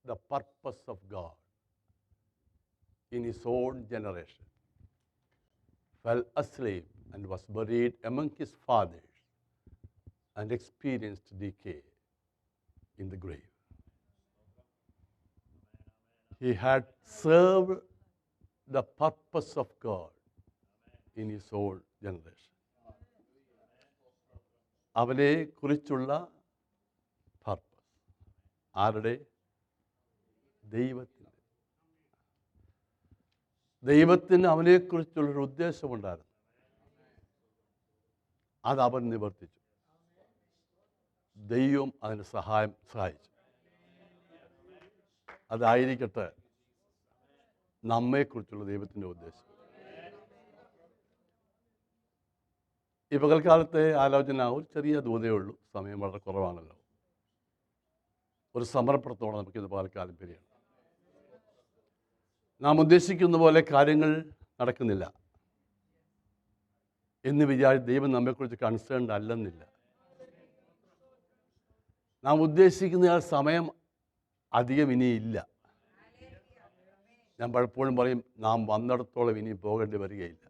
B: the purpose of God in his own generation, fell asleep and was buried among his fathers and experienced decay in the grave. He had served the purpose of God in his own generation. അവനെ കുറിച്ചുള്ള പർപ്പസ് ആരുടെ? ദൈവത്തിന് അവനെക്കുറിച്ചുള്ളൊരു ഉദ്ദേശമുണ്ടായിരുന്നു. അത് അവൻ നിവർത്തിച്ചു. ദൈവം അതിന് സഹായിച്ചു. അതായിരിക്കട്ടെ നമ്മെക്കുറിച്ചുള്ള ദൈവത്തിൻ്റെ ഉദ്ദേശം. ഈ പകൽക്കാലത്തെ ആലോചന ഒരു ചെറിയ ദൂതേ ഉള്ളൂ, സമയം വളരെ കുറവാണല്ലോ. ഒരു സമർപ്പണത്തോടെ നമുക്കിത് പകൽക്കാലം പിരിയണം. നാം ഉദ്ദേശിക്കുന്ന പോലെ കാര്യങ്ങൾ നടക്കുന്നില്ല എന്ന് വിചാരിച്ച് ദൈവം നമ്മെക്കുറിച്ച് കൺസേൺഡ് അല്ലെന്നില്ല. നാം ഉദ്ദേശിക്കുന്ന സമയം അധികം ഇനിയില്ല. ഞാൻ പലപ്പോഴും പറയും, നാം വന്നിടത്തോളം ഇനി പോകേണ്ടി വരികയില്ല.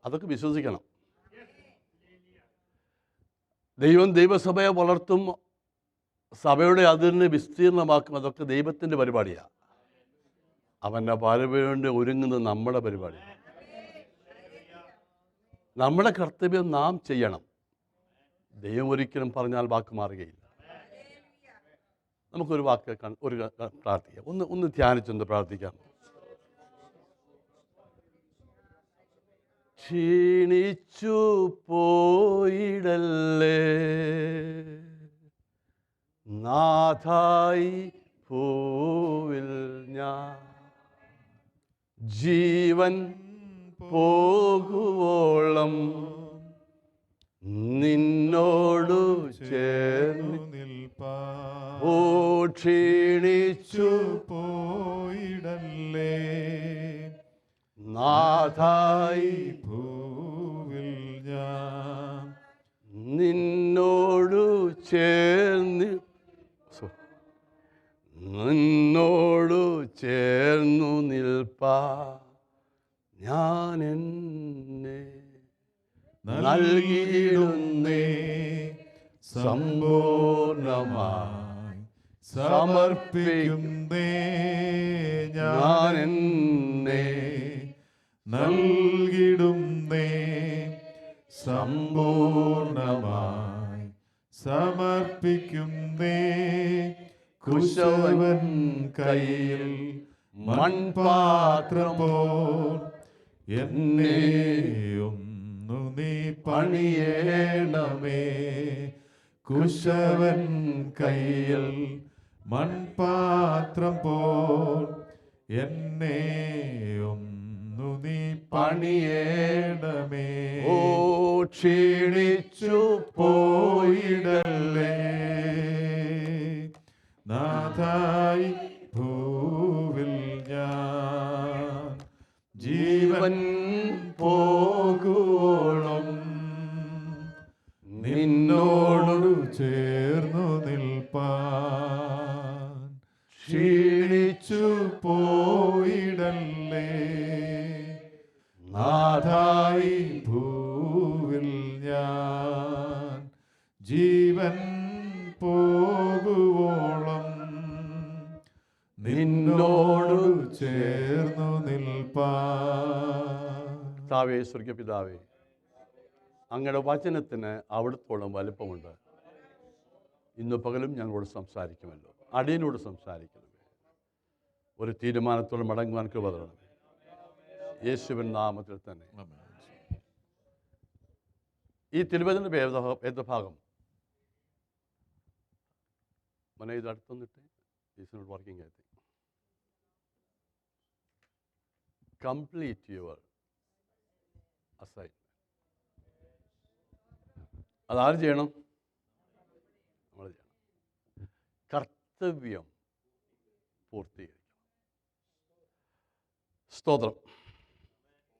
B: അതൊക്കെ വിശ്വസിക്കണം. ദൈവം ദൈവസഭയെ വളർത്തും, സഭയുടെ അതിരിനെ വിസ്തീർണമാക്കും. അതൊക്കെ ദൈവത്തിൻ്റെ പരിപാടിയാണ്. അവൻ്റെ വരവേണ്ടി ഒരുങ്ങുന്നത് നമ്മുടെ പരിപാടിയാണ്. നമ്മുടെ കർത്തവ്യം നാം ചെയ്യണം. ദൈവം ഒരിക്കലും പറഞ്ഞാൽ വാക്ക് മാറുകയില്ല. നമുക്കൊരു വാക്ക് പ്രാർത്ഥിക്കാം. ഒന്ന് ധ്യാനിച്ചൊന്ന് പ്രാർത്ഥിക്കാം. ക്ഷീണിച്ചു പോയിടല്ലേ നാഥായി ഭൂവിൽ ഞാൻ, ജീവൻ പോകുവോളം നിന്നോടു ചേർന്ന് നിൽപ്പാൻ. ഓ ക്ഷീണിച്ചു
A: പോയിടല്ലേ
B: നാഥായി
A: ഭൂവിൽ ഞാൻ,
B: നിന്നോടു ചേർന്ന് നിന്നോടു ചേർന്നു നിൽപ്പാ. ഞാൻ എന്നെ നൽകിയിടുന്നേ
A: സമ്പൂർണമായി സമർപ്പിക്കുന്നേ. ഞാൻ എന്നെ നൽകിടുന്നേ സമ്പൂർണമായി സമർപ്പിക്കുന്നേ. കുശവൻ കയ്യിൽ മൺപാത്രം പോൽ എന്നെയൊന്നു നീ പണിയേണമേ. കുശവൻ കയ്യിൽ മൺപാത്രം പോൽ എന്നെയൊന്നു നീ പണിയേണമേ.
B: ഓ ക്ഷീണിച്ചു
A: പോയിടല്ലേ നാഥായി ഭൂവിൽ ഞാൻ, ജീവൻ പോകുവോളം നിന്നോടു ചേർന്നു നിൽപ്പാൻ. ക്ഷീണിച്ചു പോയിടല്ലേ നാഥായി ഭൂവിൽ ഞാൻ, ജീവൻ പോകുവോളം നിന്നോടു ചേർന്നു നിൽപ്പാൻ.
B: പിതാവേ, സ്വർഗ്ഗ പിതാവേ, അങ്ങയുടെ വചനത്തിന് അവിടുത്തോളം വലിപ്പമുണ്ട്. ഇന്ന് പകലും ഞങ്ങളോട് സംസാരിക്കുമല്ലോ. അടിയനോട് സംസാരിക്കണമേ. ഒരു തീരുമാനത്തോടെ മടങ്ങുവാൻ കൃപ തരണമേ. യേശുവിൻ നാമത്തിൽ തന്നെ. ഈ തിരുവചന വേദഭാഗം മനെ ഇത് അടുത്തൊന്നിട്ട് is not working. I think complete your assignment. അതാര് ചെയ്യണം? നമ്മൾ ചെയ്യണം. കർത്തവ്യം പൂർത്തീകരിക്കണം. സ്തോത്രം.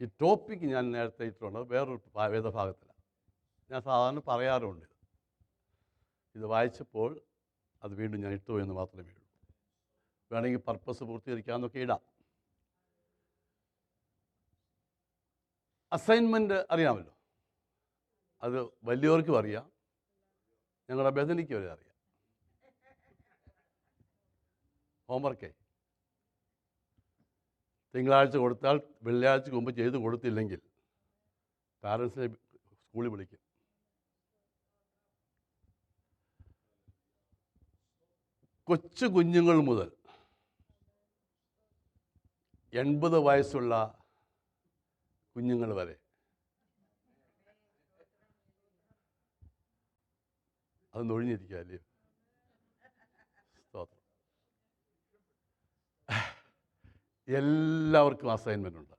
B: ഈ ടോപ്പിക്ക് ഞാൻ നേരത്തെ ഇട്ടുള്ളത് വേറൊരു വേദഭാഗത്തിലാണ്. ഞാൻ സാധാരണ പറയാറുണ്ട്. ഇത് വായിച്ചപ്പോൾ അത് വീണ്ടും ഞാൻ ഇട്ടു എന്ന് മാത്രമേ ഉള്ളൂ. വേണമെങ്കിൽ പർപ്പസ് പൂർത്തീകരിക്കാമെന്നൊക്കെ ഇടാം. അസൈൻമെൻറ്റ് അറിയാമല്ലോ. അത് വലിയവർക്കും അറിയാം, ഞങ്ങളുടെ ബദനിക്ക് വരെ അറിയാം. ഹോംവർക്കേ തിങ്കളാഴ്ച കൊടുത്താൽ വെള്ളിയാഴ്ചക്ക് മുമ്പ് ചെയ്ത് കൊടുത്തില്ലെങ്കിൽ പാരൻസിനെ സ്കൂളിൽ വിളിക്കും. കൊച്ചു കുഞ്ഞുങ്ങൾ മുതൽ 80 വയസ്സുള്ള കുഞ്ഞുങ്ങൾ വരെ അതൊന്ന് ഒഴിഞ്ഞിരിക്കുക അല്ലയോ? സ്തോത്രം. എല്ലാവർക്കും അസൈൻമെൻ്റ് ഉണ്ട്.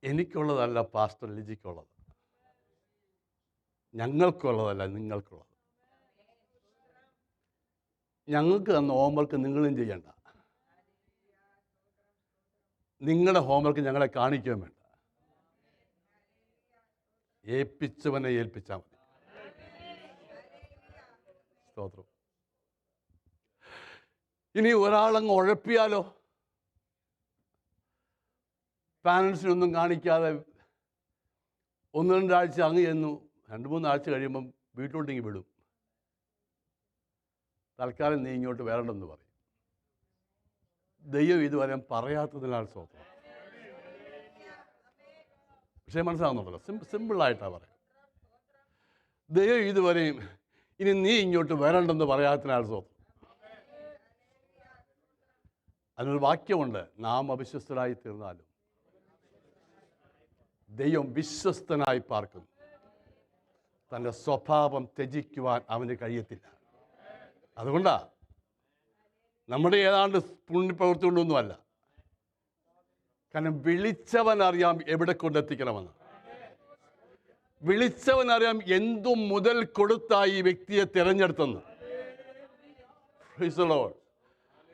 B: എനിക്കുള്ളതല്ല പാസ്റ്റർ ലിജിക്കുള്ളത്, ഞങ്ങൾക്കുള്ളതല്ല നിങ്ങൾക്കുള്ളത്. ഞങ്ങൾക്ക് തന്ന ഹോംവർക്ക് നിങ്ങളും ചെയ്യണ്ട. നിങ്ങളുടെ ഹോംവർക്ക് ഞങ്ങളെ കാണിക്കുകയും വേണ്ട. ഏൽപ്പിച്ചവനെ ഏൽപ്പിച്ചാൽ മതി. സ്തോത്രം. ഇനി ഒരാളങ്ങ് ഉഴപ്പിയാലോ? പാരൻസിനൊന്നും കാണിക്കാതെ 1-2 ആഴ്ച അങ്ങ് ചെന്നു, 2-3 ആഴ്ച കഴിയുമ്പം വീട്ടിലോട്ടിങ്ങി വിടും. തൽക്കാലം നീ ഇങ്ങോട്ട് വരണമെന്ന് പറയും. ദൈവം ഇതുവരെ പറയാത്തതിനാൽ സ്തോത്രം. പക്ഷേ മനസ്സിലാവുന്നുണ്ടല്ലോ, സിമ്പിളായിട്ടാണ് പറയാം. ദൈവം ഇതുവരെയും ഇനി നീ ഇങ്ങോട്ട് വരണ്ടെന്ന് പറയാത്തതിനാൽ സ്തോത്രം. അതിനൊരു വാക്യമുണ്ട്, നാം അവിശ്വസ്തരായി തീർന്നാലും ദൈവം വിശ്വസ്തനായി പാർക്കുന്നു. തൻ്റെ സ്വഭാവം ത്യജിക്കുവാൻ അവന് കഴിയത്തില്ല. അതുകൊണ്ടാണ് നമ്മുടെ ഏതാണ്ട് പുണ്യപ്രവൃത്തി കൊണ്ടൊന്നുമല്ല. കാരണം വിളിച്ചവനറിയാം എവിടെ കൊണ്ടെത്തിക്കണമെന്ന്. വിളിച്ചവനറിയാം എന്തു മുതൽ കൊടുത്തായി ഈ വ്യക്തിയെ തിരഞ്ഞെടുത്തെന്ന്.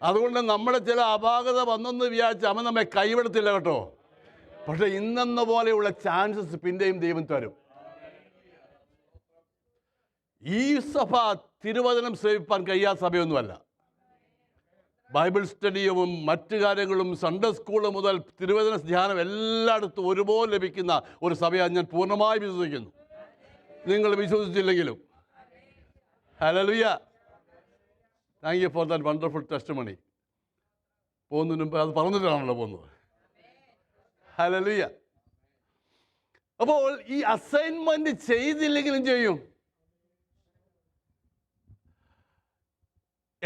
B: അതുകൊണ്ട് നമ്മുടെ ചില അപാകത വന്നെന്ന് വിചാരിച്ച് അവൻ നമ്മെ കൈവിടത്തില്ല കേട്ടോ. പക്ഷെ ഇന്നെന്ന പോലെയുള്ള ചാൻസസ് പിന്നെയും ദൈവം തരും. ഈ സഭ തിരുവചനം സേവിപ്പാൻ കഴിയാത്ത സഭയൊന്നുമല്ല. ബൈബിൾ സ്റ്റഡിയും മറ്റു കാര്യങ്ങളും സൺഡേ സ്കൂൾ മുതൽ തിരുവചന ധ്യാനം എല്ലായിടത്തും ഒരുപോലെ ലഭിക്കുന്ന ഒരു സഭയാണ് ഞാൻ പൂർണ്ണമായി വിശ്വസിക്കുന്നു. നിങ്ങൾ വിശ്വസിച്ചില്ലെങ്കിലും hallelujah. Thank you for that wonderful testimony. പോകുന്നതിന് മുമ്പ് അത് പറഞ്ഞിട്ടാണല്ലോ പോകുന്നത്. ഹല്ലേലൂയ. അപ്പോൾ ഈ അസൈൻമെന്റ് ചെയ്തില്ലെങ്കിലും ചെയ്യും.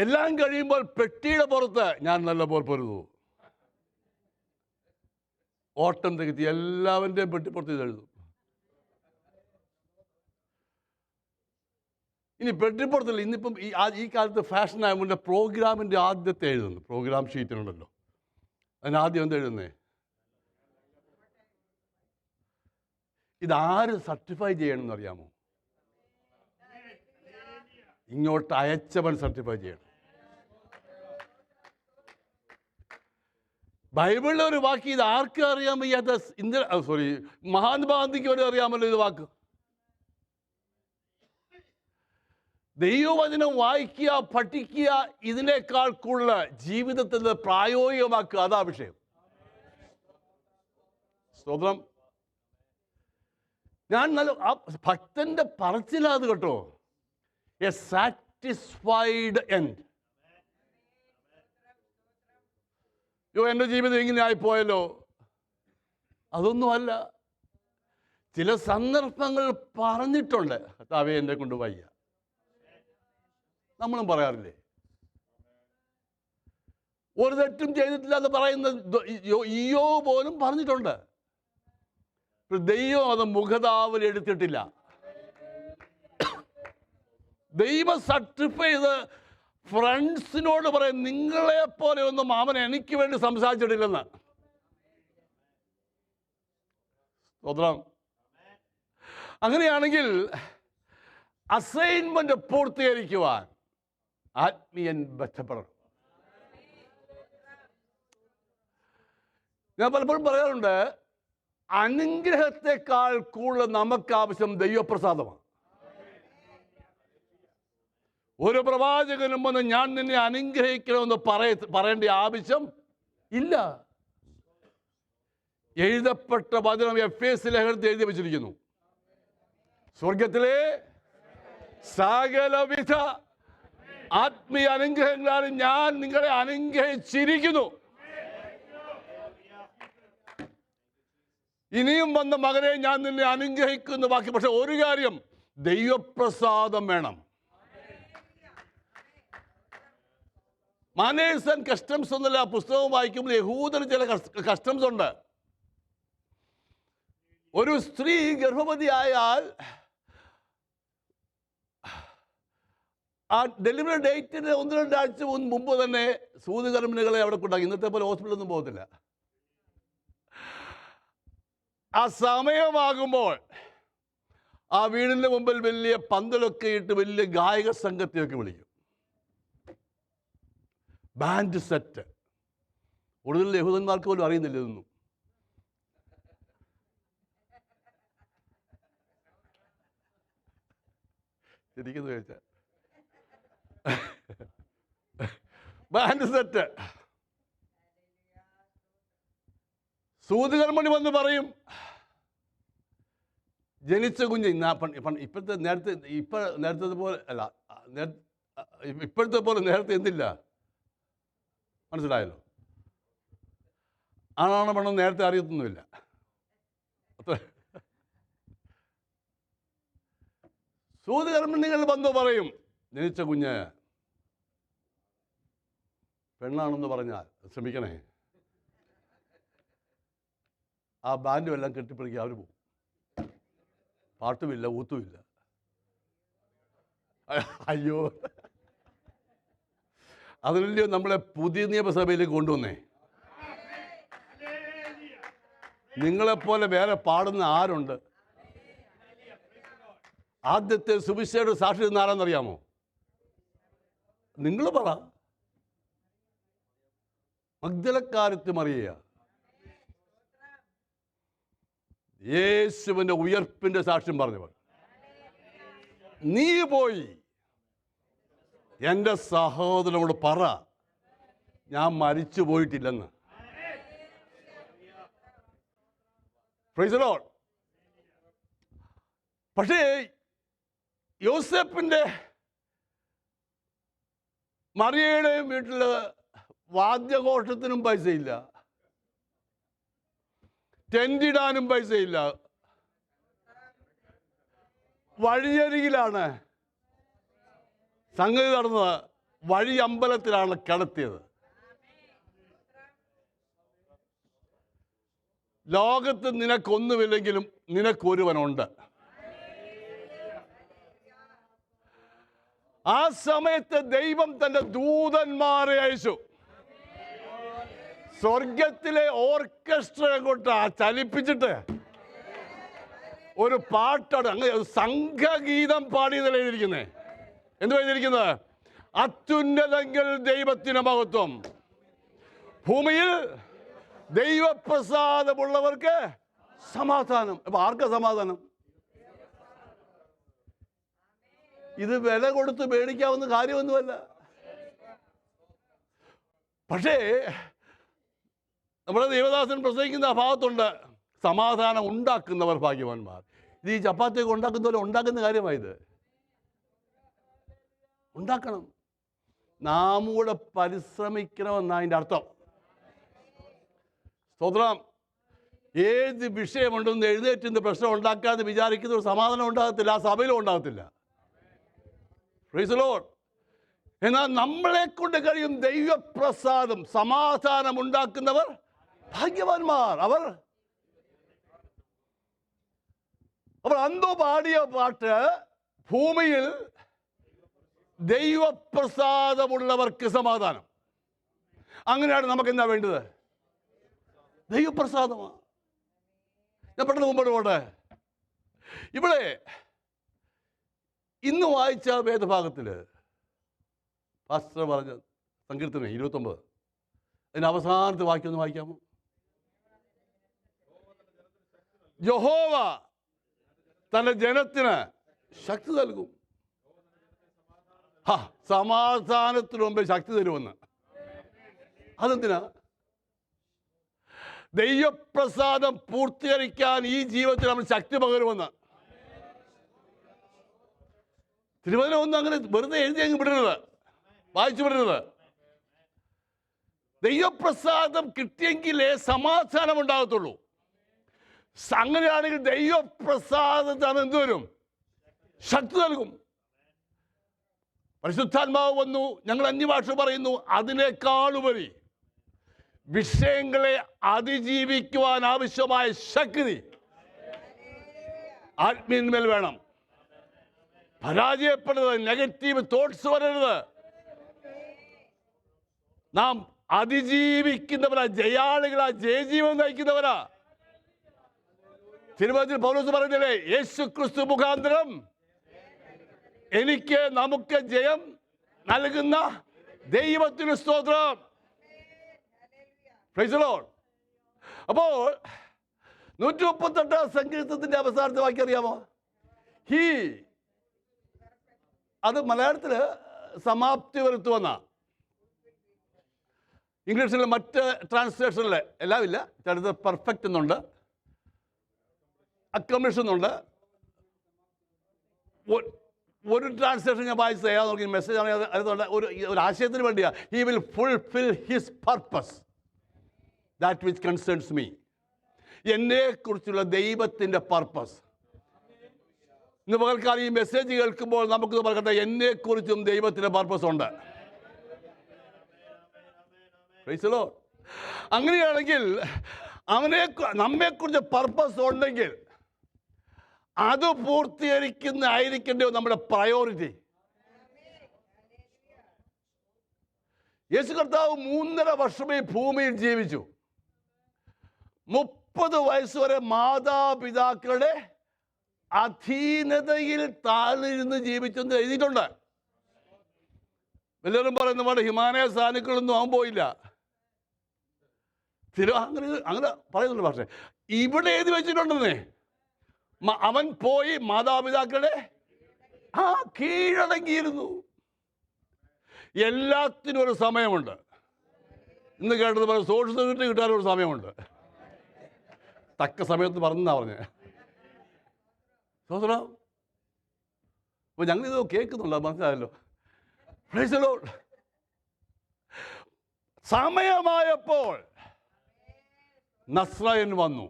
B: എല്ലാം കഴിയുമ്പോൾ പെട്ടിയുടെ പുറത്ത് ഞാൻ നല്ല പോലെ പൊരുതു, ഓട്ടം തികത്തി എല്ലാവരുടെയും പെട്ടിപ്പുറത്ത് ഇത് എഴുതും. ഇനി പെട്ടിപ്പുറത്തില്ല. ഇന്നിപ്പം ഈ കാലത്ത് ഫാഷൻ ആയതുകൊണ്ട് പ്രോഗ്രാമിൻ്റെ ആദ്യത്തെ എഴുതുന്നു. പ്രോഗ്രാം ഷീറ്റിനുണ്ടല്ലോ, അതിനാദ്യം എന്താ എഴുതുന്നേ? ഇതാര് സർട്ടിഫൈ ചെയ്യണമെന്ന് അറിയാമോ? ഇങ്ങോട്ട് അയച്ചവൻ സർട്ടിഫൈ ചെയ്യണം. ബൈബിളിലെ ഒരു വാക്ക് ഇത് ആർക്കും അറിയാൻ വയ്യാത്ത മഹാത്മാഗാന്ധിക്ക് വരെ അറിയാമല്ലോ ഇത് വാക്ക്. ദൈവവചനം വായിക്കുക, പഠിക്കുക, ഇതിനേക്കാൾ കൂടുതൽ ജീവിതത്തിൽ പ്രായോഗികമാക്കുക, അതാ വിഷയം. സ്തോത്രം. ഞാൻ നല്ല ഭക്തന്റെ പറച്ചിലാത് കേട്ടോ. A satisfied end. എൻ്റെ ജീവിതം ഇങ്ങനെ ആയിപ്പോയല്ലോ, അതൊന്നുമല്ല. ചില സന്ദർഭങ്ങൾ പറഞ്ഞിട്ടുണ്ട്, കർത്താവേ എന്നെ കൊണ്ട് വയ്യ. നമ്മളും പറയാറില്ലേ? ഒരു തെറ്റും ചെയ്തിട്ടില്ല എന്ന് പറയുന്ന ഈയോ പോലും പറഞ്ഞിട്ടുണ്ട്. ദൈവം അത് മുഖതാവൽ എടുത്തിട്ടില്ല. ദൈവം സർട്ടിഫൈ ചെയ്ത് ഫ്രണ്ട്സിനോട് പറയും, നിങ്ങളെ പോലെ ഒന്നും അവൻ എനിക്ക് വേണ്ടി സംസാരിച്ചിട്ടില്ലെന്ന്. സ്തോത്രം. അങ്ങനെയാണെങ്കിൽ അസൈൻമെന്റ് പൂർത്തീകരിക്കുവാൻ ആത്മീയൻ ബന്ധപ്പെടണം. ഞാൻ പലപ്പോഴും പറയാറുണ്ട്, അനുഗ്രഹത്തെക്കാൾ കൂടുതൽ നമുക്ക് ആവശ്യം ദൈവപ്രസാദമാണ്. ഒരു പ്രവാചകനും വന്ന് ഞാൻ നിന്നെ അനുഗ്രഹിക്കണമെന്ന് പറയേണ്ട ആവശ്യം ഇല്ല. എഴുതപ്പെട്ട വചനം എഫേസ്യ ലേഖനത്തിൽ എഴുതി വെച്ചിരിക്കുന്നു, സ്വർഗത്തിലെ സകലവിധ ആത്മീയ അനുഗ്രഹങ്ങളാണ് ഞാൻ നിങ്ങളെ അനുഗ്രഹിച്ചിരിക്കുന്നു. ഇനിയും വന്ന മകനെ ഞാൻ നിന്നെ അനുഗ്രഹിക്കുന്ന ബാക്കി. പക്ഷെ ഒരു കാര്യം, ദൈവപ്രസാദം വേണം. മാനേഴ്സ് ആൻഡ് കസ്റ്റംസ് എന്നല്ല പുസ്തകം വായിക്കുമ്പോൾ യഹൂദന് ചില കസ്റ്റംസ് ഉണ്ട്. ഒരു സ്ത്രീ ഗർഭവതിയായാൽ ആ ഡെലിവറി ഡേറ്റിന് 1-2 ആഴ്ച മുമ്പ് തന്നെ സൂതികർമ്മിണികളെ അവിടെ കൊണ്ടാക്കി. ഇന്നത്തെ പോലെ ഹോസ്പിറ്റലൊന്നും പോകത്തില്ല. ആ സമയമാകുമ്പോൾ ആ വീടിൻ്റെ മുമ്പിൽ വലിയ പന്തലൊക്കെ ഇട്ട് വലിയ ഗായക സംഘത്തെയൊക്കെ വിളിക്കും, ബാൻഡ് സെറ്റ്. കൂടുതൽ യഹൂദന്മാർക്ക് പോലും അറിയുന്നില്ല ഇതൊന്നും. ശരിക്കുന്നു ചോദിച്ചാൽ ബാൻഡ് സെറ്റ്. സൂതികർമ്മണി വന്ന് പറയും, ജനിച്ച കുഞ്ഞ് ഇപ്പോഴത്തെ നേരത്തെ പോലെ അല്ല, ഇപ്പോഴത്തെ പോലെ നേരത്തെ എന്തില്ല, മനസ്സിലായല്ലോ. ആണാണ് പെണ്ണെന്ന് നേരത്തെ അറിയത്തൊന്നുമില്ല. സൂതികർമ്മിണികൾ വന്ന് പറയും, ജനിച്ച കുഞ്ഞ് പെണ്ണാണെന്ന് പറഞ്ഞാൽ ശ്രമിക്കണേ, ആ ബാൻഡും എല്ലാം കെട്ടിപ്പിടിക്കുക, അവർ പോകും. പാട്ടുമില്ല, ഊത്തുമില്ല. അയ്യോ, അതിനല്ലയോ നമ്മളെ പുതിയ നിയമസഭയിലേക്ക് കൊണ്ടുവന്നേ. നിങ്ങളെപ്പോലെ വേറെ പാടുന്ന ആരുണ്ട്? ആദ്യത്തെ സുവിശേഷ സാക്ഷി ആരാന്നറിയാമോ? നിങ്ങൾ പറ. മഗ്ദലക്കാരത്തി മറിയ, യേശുവിൻ്റെ ഉയർപ്പിൻ്റെ സാക്ഷ്യം പറഞ്ഞവർ. നീ പോയി എൻ്റെ സഹോദരനോട് പറ, ഞാൻ മരിച്ചു പോയിട്ടില്ലെന്ന്. Price the Lord. പക്ഷേ യോസേപ്പിൻ്റെ മറിയയുടെയും വീട്ടിൽ വാദ്യഘോഷത്തിനും പൈസയില്ല, ടെൻറ്റിടാനും പൈസയില്ല. വഴിയരികിലാണ് സംഗതി നടന്നത്. വഴി അമ്പലത്തിലാണ് കിടത്തിയത്. ലോകത്ത് നിനക്കൊന്നുമില്ലെങ്കിലും നിനക്കൊരുവനുണ്ട്. ആ സമയത്ത് ദൈവം തൻ്റെ ദൂതന്മാരെ അയച്ചു. സ്വർഗത്തിലെ ഓർക്കസ്ട്ര കൊണ്ട് ചലിപ്പിച്ചിട്ട് ഒരു പാട്ടാണ്, അങ്ങനെ സംഘഗീതം പാടിയതല്ല എഴുതിയിരിക്കുന്നത്. എന്ത് എഴുതിയിരിക്കുന്നത്? അത്യുന്നതങ്ങൾ ദൈവത്തിന് മഹത്വം, ഭൂമിയിൽ ദൈവപ്രസാദമുള്ളവർക്ക് സമാധാനം. അപ്പൊ ആർക്കാ സമാധാനം? ഇത് വില കൊടുത്ത് മേടിക്കാവുന്ന കാര്യമൊന്നുമല്ല. പക്ഷേ നമ്മുടെ ദേവദാസൻ പ്രസംഗിക്കുന്ന ഭാഗത്തുണ്ട്, സമാധാനം ഉണ്ടാക്കുന്നവർ ഭാഗ്യവാന്മാർ. ഇത് ഈ ചപ്പാത്തിയൊക്കെ ഉണ്ടാക്കുന്ന പോലെ ഉണ്ടാക്കുന്ന കാര്യമായത്. ഉണ്ടാക്കണം, നാം കൂടെ പരിശ്രമിക്കണമെന്നാണ് അതിൻ്റെ അർത്ഥം. സ്തോത്രം. ഏത് വിഷയമുണ്ടെന്ന് എഴുന്നേറ്റ് പ്രശ്നം ഉണ്ടാക്കാതെ വിചാരിക്കുന്ന ഒരു സമാധാനം ഉണ്ടാകത്തില്ല, ആ സഭയിലും ഉണ്ടാകത്തില്ല. Price the Lord. എന്നാൽ നമ്മളെ കൊണ്ട് കഴിയും ദൈവപ്രസാദം, സമാധാനം ഉണ്ടാക്കുന്നവർ ഭാഗ്യവാന്മാർ. അവർ അന്തോ പാടിയ പാട്ട്, ഭൂമിയിൽ ദൈവപ്രസാദമുള്ളവർക്ക് സമാധാനം. അങ്ങനെയാണ് നമുക്ക് എന്താ വേണ്ടത്? ദൈവപ്രസാദമാണ്. ഞാൻ പെട്ടെന്ന് മുമ്പോട്ട് പോട്ടെ. ഇവിടെ ഇന്ന് വായിച്ച വേദഭാഗത്തിൽ പാസ്റ്റർ പറഞ്ഞ സങ്കീർത്തനം 29, അതിന് അവസാനത്തെ വാക്യം ഒന്ന് വായിക്കാമോ? യഹോവ തന്റെ ജനത്തിന് ശക്തി നൽകും. സമാധാനത്തിന് മുമ്പേ ശക്തി തരുമെന്ന്. അതെന്തിനാ? ദൈവപ്രസാദം പൂർത്തീകരിക്കാൻ ഈ ജീവിതത്തിൽ നമ്മൾ ശക്തി പകരുമെന്ന്. തിരുവചനം ഒന്നും അങ്ങനെ വെറുതെ എഴുതി അങ്ങ് വിടരുത്, വായിച്ചു വിടരുത്. ദൈവപ്രസാദം കിട്ടിയെങ്കിലേ സമാധാനം ഉണ്ടാകത്തുള്ളൂ. അങ്ങനെയാണെങ്കിൽ ദൈവപ്രസാദത്തിന് എന്ത് വരും? ശക്തി നൽകും. പരിശുദ്ധാത്മാവ് വന്നു, ഞങ്ങൾ അന്യഭാഷ പറയുന്നു. അതിനേക്കാളുപരി വിഷയങ്ങളെ അതിജീവിക്കുവാൻ ആവശ്യമായ ശക്തി ആത്മീയന്മേൽ വേണം. പരാജയപ്പെടരുത്, നെഗറ്റീവ് തോട്ട്സ് വരരുത്. നാം അതിജീവിക്കുന്നവരാ, ജയാളികളാ, ജയജീവൻ നയിക്കുന്നവരാ. തിരുവചനത്തിൽ പൗലോസ് പറയുന്നില്ലേ, യേശു ക്രിസ്തു മുഖാന്തരം എനിക്ക് നമുക്ക് ജയം നൽകുന്ന ദൈവത്തിന് സ്തോത്രം. Price the Lord. അപ്പോൾ 138 സങ്കീർത്തനത്തിന്റെ അവസാനത്തെ വാക്യം അറിയാമോ? ഹീ, അത് മലയാളത്തിൽ സമാപ്തി വരുത്തുവെന്ന. ഇംഗ്ലീഷിലെ മറ്റ് ട്രാൻസ്ലേഷനിൽ എല്ലാം ഇല്ല, ചിലത് പെർഫെക്റ്റ് എന്നുണ്ട്, അക്കംപ്ലിഷ് എന്നുണ്ട്. ഒരു ട്രാൻസ്ലേഷൻ ഞാൻ വായിച്ച് ചെയ്യാൻ നോക്കി, മെസ്സേജ് ആണ് അതുകൊണ്ട് ഒരു ആശയത്തിന് വേണ്ടിയാണ്. He will fulfil his purpose that which concerns me. എന്നെക്കുറിച്ചുള്ള ദൈവത്തിൻ്റെ പർപ്പസ്. ഇന്ന് പകൽക്കാലം ഈ മെസ്സേജ് കേൾക്കുമ്പോൾ നമുക്ക് പറയട്ടെ, എന്നെക്കുറിച്ചും ദൈവത്തിൻ്റെ പർപ്പസ് ഉണ്ട്. Price the Lord. അങ്ങനെയാണെങ്കിൽ നമ്മെക്കുറിച്ച് പർപ്പസ് ഉണ്ടെങ്കിൽ അത് പൂർത്തീകരിക്കുന്നതായിരിക്കേണ്ട നമ്മുടെ പ്രയോറിറ്റി. യേശു കർത്താവ് 3.5 വർഷമേ ഭൂമിയിൽ ജീവിച്ചു. 30 വയസ്സ് വരെ മാതാപിതാക്കളുടെ അധീനതയിൽ താഴ്ന്നിരുന്ന് ജീവിച്ചെന്ന് എഴുതിയിട്ടുണ്ട്. എല്ലാവരും പറയുന്ന പോലെ ഹിമാലയ സാനുക്കളൊന്നും അവൻ പോയില്ല. അങ്ങനെ പറയുന്നുണ്ട്. പക്ഷേ ഇവിടെ എഴുതി വെച്ചിട്ടുണ്ടെന്നേ, അവൻ പോയി മാതാപിതാക്കളെ കീഴടങ്ങിയിരുന്നു. എല്ലാത്തിനും ഒരു സമയമുണ്ട്. ഇന്ന് കേട്ടത് പോലെ സോഷ്യൽ സെക്യൂരിറ്റി കിട്ടാനൊരു സമയമുണ്ട്. തക്ക സമയത്ത് പറഞ്ഞാ പറഞ്ഞേ. സോദരാ, അപ്പോൾ ഞങ്ങളിത് കേൾക്കുന്നുണ്ടോ? മനസ്സിലായല്ലോ. Price the Lord. സമയമായപ്പോൾ നസ്രായൻ വന്നു.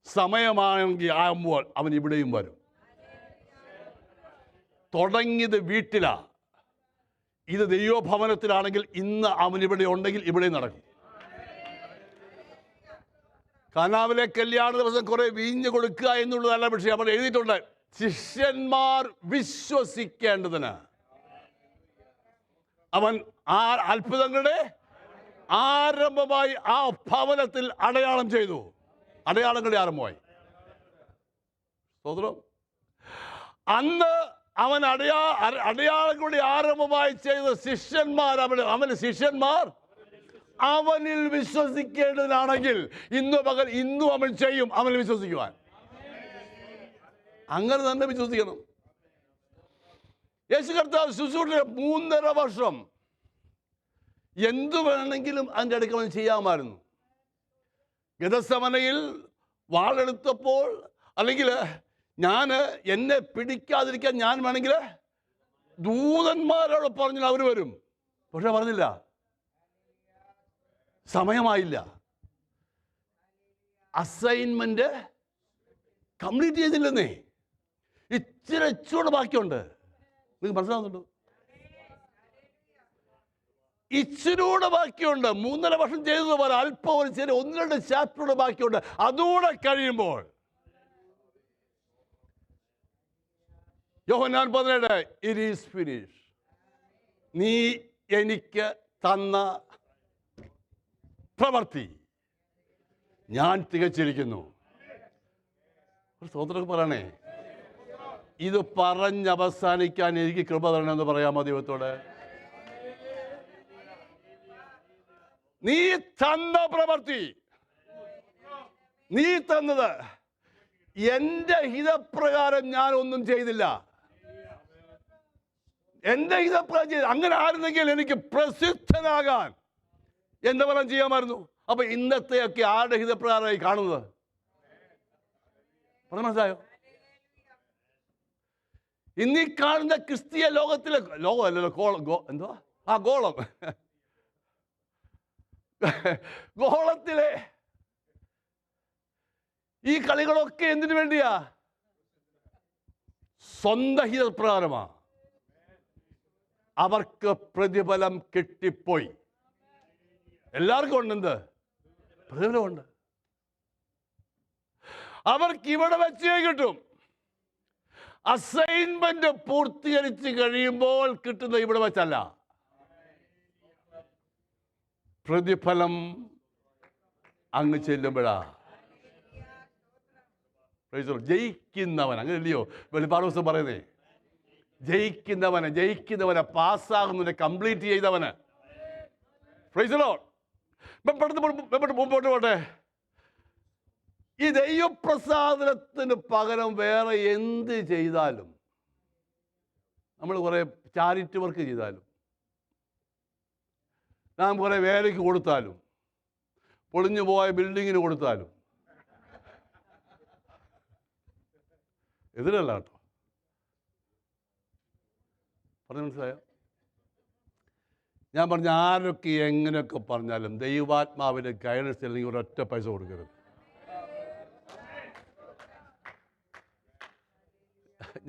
B: സമയമാണെങ്കിൽ ആകുമ്പോൾ അവൻ ഇവിടെയും വരും. തുടങ്ങിയത് വീട്ടിലാ, ഇത് ദൈവഭവനത്തിലാണെങ്കിൽ ഇന്ന് അവൻ ഇവിടെ ഉണ്ടെങ്കിൽ ഇവിടെ നടക്കും. കാനാവിലെ കല്യാണ ദിവസം കുറെ വീഞ്ഞ് കൊടുക്കുക എന്നുള്ളതല്ല വിഷയം. അവിടെ എഴുതിയിട്ടുണ്ട്, ശിഷ്യന്മാർ വിശ്വസിക്കേണ്ടതിന് അവൻ അത്ഭുതങ്ങളുടെ ആരംഭമായി ആ ഭവനത്തിൽ അടയാളം ചെയ്തു. അടയാളങ്ങളുടെ ആരംഭമായി. സ്തോത്രം. അന്ന് അവൻ അടയാളങ്ങളുടെ ആരംഭമായി ചെയ്ത ശിഷ്യന്മാർ, അവന് ശിഷ്യന്മാർ അവനിൽ വിശ്വസിക്കേണ്ടതിനാണെങ്കിൽ ഇന്നും അവൻ ചെയ്യും. അവനിൽ വിശ്വസിക്കുവാൻ അങ്ങനെ തന്നെ വിശ്വസിക്കണം. യേശു കർത്താവ് ശുശ്രൂഷ 3.5 വർഷം എന്തു വേണമെങ്കിലും അതിൻ്റെ അടുക്കൽ അവൻ ചെയ്യാമായിരുന്നു. ഗതസമനയിൽ വാളെടുത്തപ്പോൾ, അല്ലെങ്കിൽ എന്നെ പിടിക്കാതിരിക്കാൻ ഞാൻ വേണമെങ്കിൽ ദൂതന്മാരോട് പറഞ്ഞാൽ അവർ വരും. പക്ഷെ പറഞ്ഞില്ല, സമയമായില്ല. Assignment complete ചെയ്തില്ലെന്നേ. ഇച്ചിരി ബാക്കിയുണ്ട്. നിങ്ങൾക്ക് മനസ്സിലാവുന്നുണ്ടോ? ഇച്ചിരൂടെ ബാക്കിയുണ്ട്. 3.5 വർഷം ചെയ്തതുപോലെ അല്പം ഒരു ചെറിയ 1-2 ചാപ്റ്ററൂടെ ബാക്കിയുണ്ട്. അതുകൂടെ കഴിയുമ്പോൾ യോഹന്നാൻ 17 ഇറ്റ് ഈസ് ഫിനിഷ്. നീ എനിക്ക് തന്ന പ്രവൃത്തി ഞാൻ തികച്ചിരിക്കുന്നു. ഒരു സ്തോത്രം പറയണേ. ഇത് പറഞ്ഞവസാനിക്കാൻ എനിക്ക് കൃപ തരണമെന്ന് പറയാമോ ദൈവത്തോട്? നീ തന്ന പ്രവൃത്തി, നീ തന്നത് എൻ്റെ ഹിതപ്രകാരം ഞാൻ ഒന്നും ചെയ്തില്ല. എൻ്റെ ഹിതപ്രകാരം ചെയ്ത് അങ്ങനെ ആയിരുന്നെങ്കിൽ എനിക്ക് പ്രസിദ്ധനാകാൻ എന്താ പറയാൻ ചെയ്യാമായിരുന്നു. അപ്പൊ ഇന്നത്തെയൊക്കെ ആരുടെ ഹിതപ്രകാരമായി കാണുന്നത്? മനസ്സിലായോ? ഇന്നീ കാണുന്ന ക്രിസ്തീയ ലോകത്തിലെ ലോകമല്ലല്ലോ, എന്തുവാ ഗോളം, ഗോളത്തിലെ ഈ കളികളൊക്കെ എന്തിനു വേണ്ടിയാ? സ്വന്തം ഹിതപ്രകാരമാ. അവർക്ക് പ്രതിഫലം കിട്ടിപ്പോയി. എല്ലാവർക്കും ഉണ്ടെന്ത്? പ്രതിഫലമുണ്ട്. അവർക്ക് ഇവിടെ വെച്ചേ കിട്ടും. അസൈൻമെന്റ് പൂർത്തീകരിച്ച് കഴിയുമ്പോൾ കിട്ടുന്ന ഇവിടെ വെച്ചല്ല. പ്രതിഫലം അങ്ങ് ചെല്ലുമ്പോഴാ. ജയിക്കുന്നവൻ, അങ്ങനെയല്ലയോ വെളിപ്പാട് ദിവസം പറയുന്നേ? ജയിക്കുന്നവനെ പാസ്സാകുന്നവനെ കംപ്ലീറ്റ് ചെയ്തവന്. മുമ്പോട്ട് പോട്ടെ. ഈ ദൈവപ്രസാദത്തിന് പകരം വേറെ എന്ത് ചെയ്താലും, നമ്മൾ കുറെ ചാരിറ്റി വർക്ക് ചെയ്താലും, നാം കുറെ വേലയ്ക്ക് കൊടുത്താലും, പൊളിഞ്ഞു പോയ ബിൽഡിങ്ങിന് കൊടുത്താലും എതിരല്ല കേട്ടോ. പറഞ്ഞു മനസ്സിലായോ? ഞാൻ പറഞ്ഞ ആരൊക്കെ എങ്ങനെയൊക്കെ പറഞ്ഞാലും ദൈവാത്മാവിൻ്റെ ഗൈഡൻസ് അല്ലെങ്കിൽ ഒരൊറ്റ പൈസ കൊടുക്കരുത്.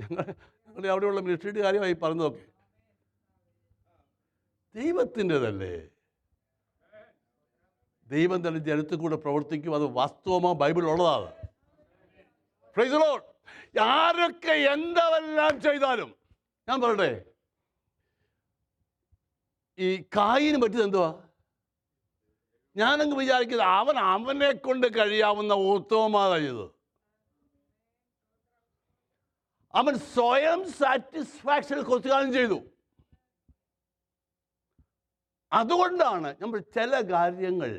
B: ഞങ്ങളുടെ അവിടെയുള്ള മിനിസ്ട്രിയുടെ കാര്യമായി പറഞ്ഞതൊക്കെ ദൈവത്തിൻ്റെതല്ലേ. ദൈവം തന്നെ ജനത്തിൽ കൂടെ പ്രവർത്തിക്കും. അത് വാസ്തവമോ ബൈബിളുള്ളതാണ്. Praise the lord. ആരൊക്കെ എന്തെല്ലാം ചെയ്താലും ഞാൻ പറയട്ടെ, ഈ കായിന് പറ്റിയത് എന്തുവാ? ഞാനങ്ങ് വിചാരിക്കുന്നത് അവനെ കൊണ്ട് കഴിയാവുന്ന ഉത്തമമാതാ ചെയ്തത്. അവൻ സ്വയം സാറ്റിസ്ഫാക്ഷൻ കുറച്ചു കാലം ചെയ്തു. അതുകൊണ്ടാണ് നമ്മൾ ചില കാര്യങ്ങൾ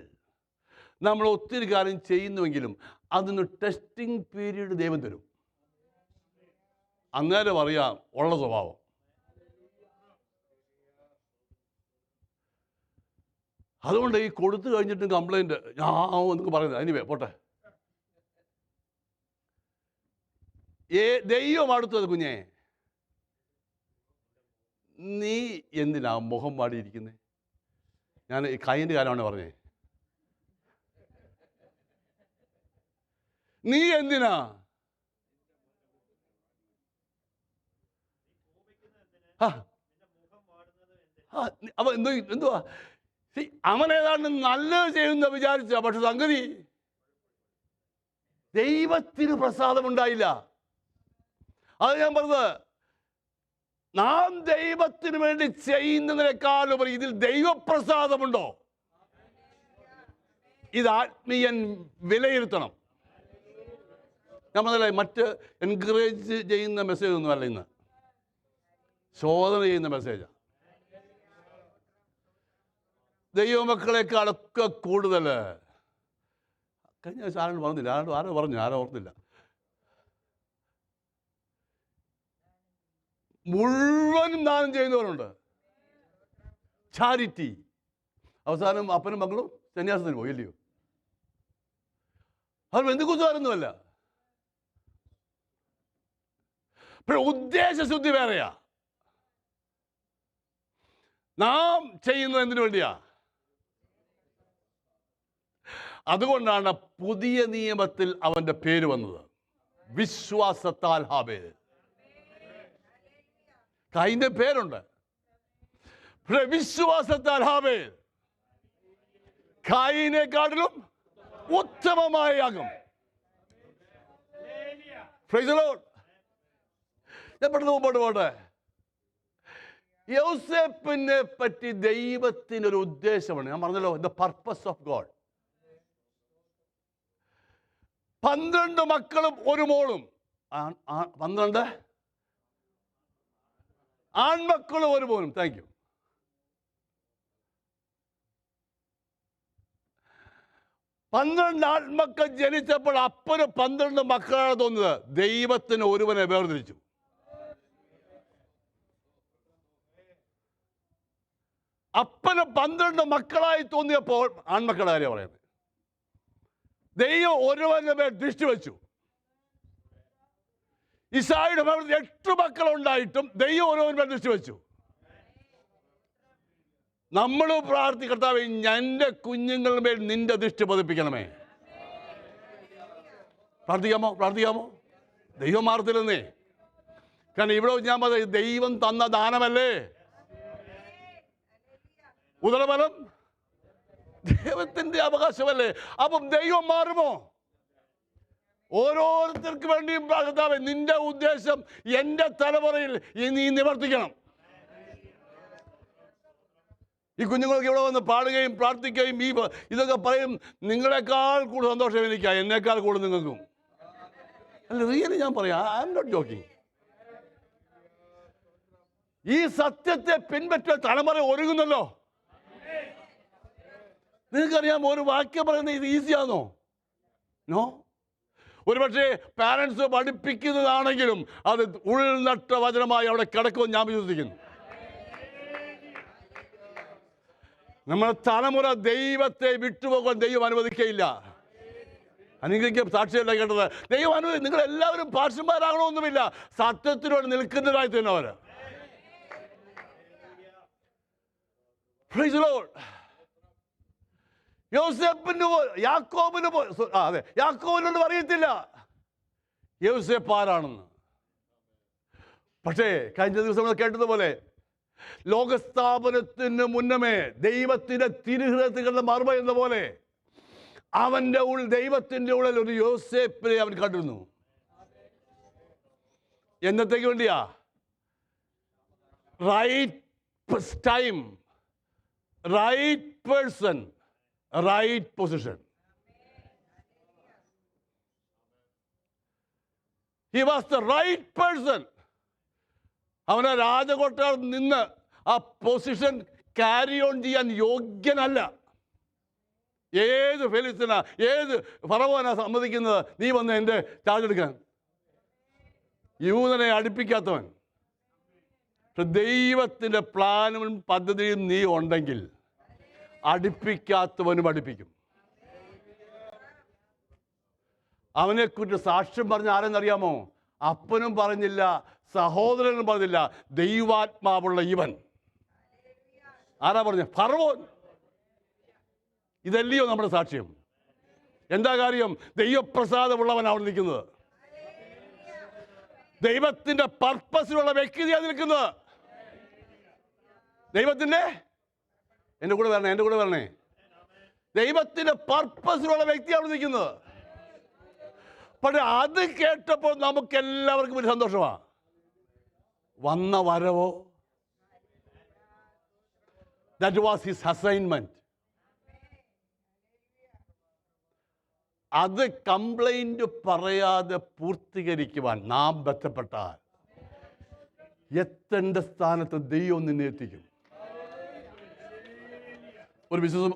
B: നമ്മൾ ഒത്തിരി കാര്യം ചെയ്യുന്നുവെങ്കിലും അതിന് ടെസ്റ്റിംഗ് പീരീഡ് ദൈവം തരും. അന്നേരം അറിയാം ഉള്ള സ്വഭാവം. അതുകൊണ്ട് ഈ കൊടുത്തു കഴിഞ്ഞിട്ടും കംപ്ലൈൻറ്റ് എന്നൊക്കെ പറയുന്നത് അതിന് പോട്ടെ. ദൈവം അടുത്തത് കുഞ്ഞെ, നീ എന്തിനാ മുഖം പാടിയിരിക്കുന്നത്? ഞാൻ ഈ കൈൻ്റെ കാര്യമാണ് പറഞ്ഞേ. നീ എന്തിനാ അപ്പൊ എന്തുവാ? അവൻ ഏതാണ്ട് നല്ലത് ചെയ്യുന്ന വിചാരിച്ച, പക്ഷെ സംഗതി ദൈവത്തിന് പ്രസാദമുണ്ടായില്ല. അത് ഞാൻ പറഞ്ഞത്, നാം ദൈവത്തിന് വേണ്ടി ചെയ്യുന്നതിനേക്കാളുപരി ഇതിൽ ദൈവപ്രസാദമുണ്ടോ? ഇത് ആത്മീയൻ വിലയിരുത്തണം. ഞാൻ പറഞ്ഞല്ലേ, മറ്റ് എൻകറേജ് ചെയ്യുന്ന മെസ്സേജ് ഒന്നുമല്ല, ഇന്ന് ശോധന ചെയ്യുന്ന മെസ്സേജാണ്. ദൈവമക്കളെക്കാളൊക്കെ കൂടുതൽ കഴിഞ്ഞ ദിവസം ആരും പറഞ്ഞില്ല, ആരോ ഓർത്തില്ല, മുഴുവനും ദാനം ചെയ്യുന്നവരുണ്ട്. ചാരിറ്റി. അവസാനം അപ്പനും മക്കളും സന്യാസത്തിന് പോയി, ഇല്ലയോ? അവർ ബന്ധുക്കൂസുകാരൊന്നുമല്ല. പക്ഷെ ഉദ്ദേശശുദ്ധി വേറെയാ. നാം ചെയ്യുന്നത് എന്തിനു വേണ്ടിയാ? അതുകൊണ്ടാണ് പുതിയ നിയമത്തിൽ അവൻ്റെ പേര് വന്നത്, വിശ്വാസത്താൽ ഹാബേൽ. കൈൻ്റെ പേരുണ്ട്, പക്ഷേ വിശ്വാസത്താൽ ഹാബേൽ കൈനേക്കാട്ടിലും ഉത്തമമായ യാഗം. Praise the Lord. ഞാൻ പെട്ടെന്ന് മുമ്പോട്ട് പോട്ടെ. യോസേപ്പിനെ പറ്റി ദൈവത്തിനൊരു ഉദ്ദേശമാണ്. ഞാൻ പറഞ്ഞല്ലോ, ദ പർപ്പസ് ഓഫ് ഗോഡ്. 12 മക്കളും ഒരു മോളും, 12 ആൺമക്കളും ഒരു മോനും. Thank you. 12 ആൺമക്കൾ ജനിച്ചപ്പോൾ അപ്പന് 12 മക്കളാണ് തോന്നുന്നത്. ദൈവത്തിന് ഒരുവനെ വേർതിരിച്ചു. അപ്പന് 12 മക്കളായി തോന്നിയപ്പോൾ, ആൺമക്കളുടെ കാര്യം പറയുന്നത്, ദൈവം ഒരുവന്റെ മേൽ ദൃഷ്ടി വെച്ചു. ഇസായിയുടെ ഭവനത്തിൽ 8 മക്കളുണ്ടായിട്ടും ദൈവം ഒരുവന്റെ മേൽ ദൃഷ്ടി വെച്ചു. നമ്മൾ പ്രാർത്ഥിക്കർത്താവേ, എൻ്റെ കുഞ്ഞുങ്ങളുടെ മേൽ നിന്റെ ദൃഷ്ടി പതിപ്പിക്കണമേ. പ്രാർത്ഥിക്കാമോ? ദൈവം മാറത്തില്ലെന്നേ. കാരണം ഇവിടെ ഞാൻ പറഞ്ഞ ദൈവം തന്ന ദാനമല്ലേ ഉദരബലം, ദൈവത്തിന്റെ അവകാശമല്ലേ. അപ്പം ദൈവം മാറുമോ? ഓരോരുത്തർക്ക് വേണ്ടിയും പ്രാർത്ഥിക്കാവേ, നിന്റെ ഉദ്ദേശം എൻ്റെ തലമുറയിൽ നീ നിവർത്തിക്കണം. ഈ കുഞ്ഞുങ്ങൾക്ക് ഇവിടെ വന്ന് പാടുകയും പ്രാർത്ഥിക്കുകയും ഇതൊക്കെ പറയും. നിങ്ങളെക്കാൾ കൂടുതൽ സന്തോഷം എനിക്കാ, എന്നേക്കാൾ കൂടുതൽ നിങ്ങൾക്കും. അല്ല, റിയലി ഞാൻ പറയാം, ഐ ആം നോട്ട് ജോക്കിംഗ്. ഈ സത്യത്തെ പിൻപറ്റിയ തലമുറ ഒരുങ്ങുന്നല്ലോ. നിങ്ങൾക്കറിയാം, ഒരു വാക്യം പറയുന്നത് ഇത് ഈസിയാണോ? നോ. ഒരുപക്ഷെ പാരൻസ് പഠിപ്പിക്കുന്നതാണെങ്കിലും അത് ഉൾനട്ട വചനമായി അവിടെ കിടക്കുമെന്ന് ഞാൻ വിശ്വസിക്കുന്നു. നമ്മുടെ തലമുറ ദൈവത്തെ വിട്ടുപോകാൻ ദൈവം അനുവദിക്കയില്ല. അനുഗ്രഹിക്കുക സാക്ഷിയല്ല കേട്ടത്. ദൈവം നിങ്ങൾ എല്ലാവരും പാർശ്വന്മാരാകണമെന്നുമില്ല, സത്യത്തിനോട് നിൽക്കുന്നതായി തന്നെ അവർ. Praise the Lord. യോസേപ്പിന് യാക്കോബിനോട് അറിയത്തില്ല യോസേപ്പ് ആരാണെന്ന്. പക്ഷേ കഴിഞ്ഞ ദിവസം നമ്മൾ കേട്ടതുപോലെ ലോകസ്ഥാപനത്തിന് മുന്നമേ ദൈവത്തിന്റെ തിരുഹൃദയത്തിന്റെ മർമ്മ എന്ന പോലെ അവന്റെ ദൈവത്തിന്റെ ഉള്ളിൽ ഒരു യോസേപ്പിനെ അവൻ കണ്ടിരുന്നു. എന്നത്തേക്ക് വേണ്ടിയാ? Right time, right person, right position. He was the right person. അവനെ രാജകൊട്ടാരത്തിൽ നിന്ന് ആ പൊസിഷൻ ക്യാരി ഓൺ ചെയ്യാൻ യോഗ്യനല്ല. ഏത് ഫെലിസ്തീനാ, ഏത് ഫറവോനാ സമ്മതിക്കുന്നത് നീ വന്ന് എൻ്റെ ചാർജ് എടുക്കാൻ? യൂതനെ അടുപ്പിക്കാത്തവൻ. ദൈവത്തിൻ്റെ പ്ലാനും പദ്ധതിയും നീ ഉണ്ടെങ്കിൽ അടുപ്പിക്കാത്തവനും അടുപ്പിക്കും. അവനെക്കുറിച്ച് സാക്ഷ്യം പറഞ്ഞ ആരെന്നറിയാമോ? അപ്പനും പറഞ്ഞില്ല, സഹോദരനും പറഞ്ഞില്ല, ദൈവാത്മാവുള്ള ഇവൻ. ആരാ പറഞ്ഞ? ഫറവോൻ. ഇതല്ലയോ നമ്മുടെ സാക്ഷ്യം? എന്താ കാര്യം? ദൈവപ്രസാദമുള്ളവൻ അവിടെ നിൽക്കുന്നത്, ദൈവത്തിന്റെ പർപ്പസിലുള്ള വ്യക്തിയാണ് നിൽക്കുന്നത്. ദൈവത്തിന്റെ എൻ്റെ കൂടെ വരണേ. ദൈവത്തിന്റെ പർപ്പസിലുള്ള വ്യക്തിയാണ് നിൽക്കുന്നത്. പക്ഷെ അത് കേട്ടപ്പോൾ നമുക്ക് എല്ലാവർക്കും ഒരു സന്തോഷമാണ്. വന്ന വരവോ, that was his assignment. അത് കംപ്ലൈന്റ് പറയാതെ പൂർത്തീകരിക്കുവാൻ നാം ബന്ധപ്പെട്ടാൽ എത്തേണ്ട സ്ഥാനത്ത് ദൈവം നിന്നെ എത്തിക്കും. ഒരു വിശ്വാസം,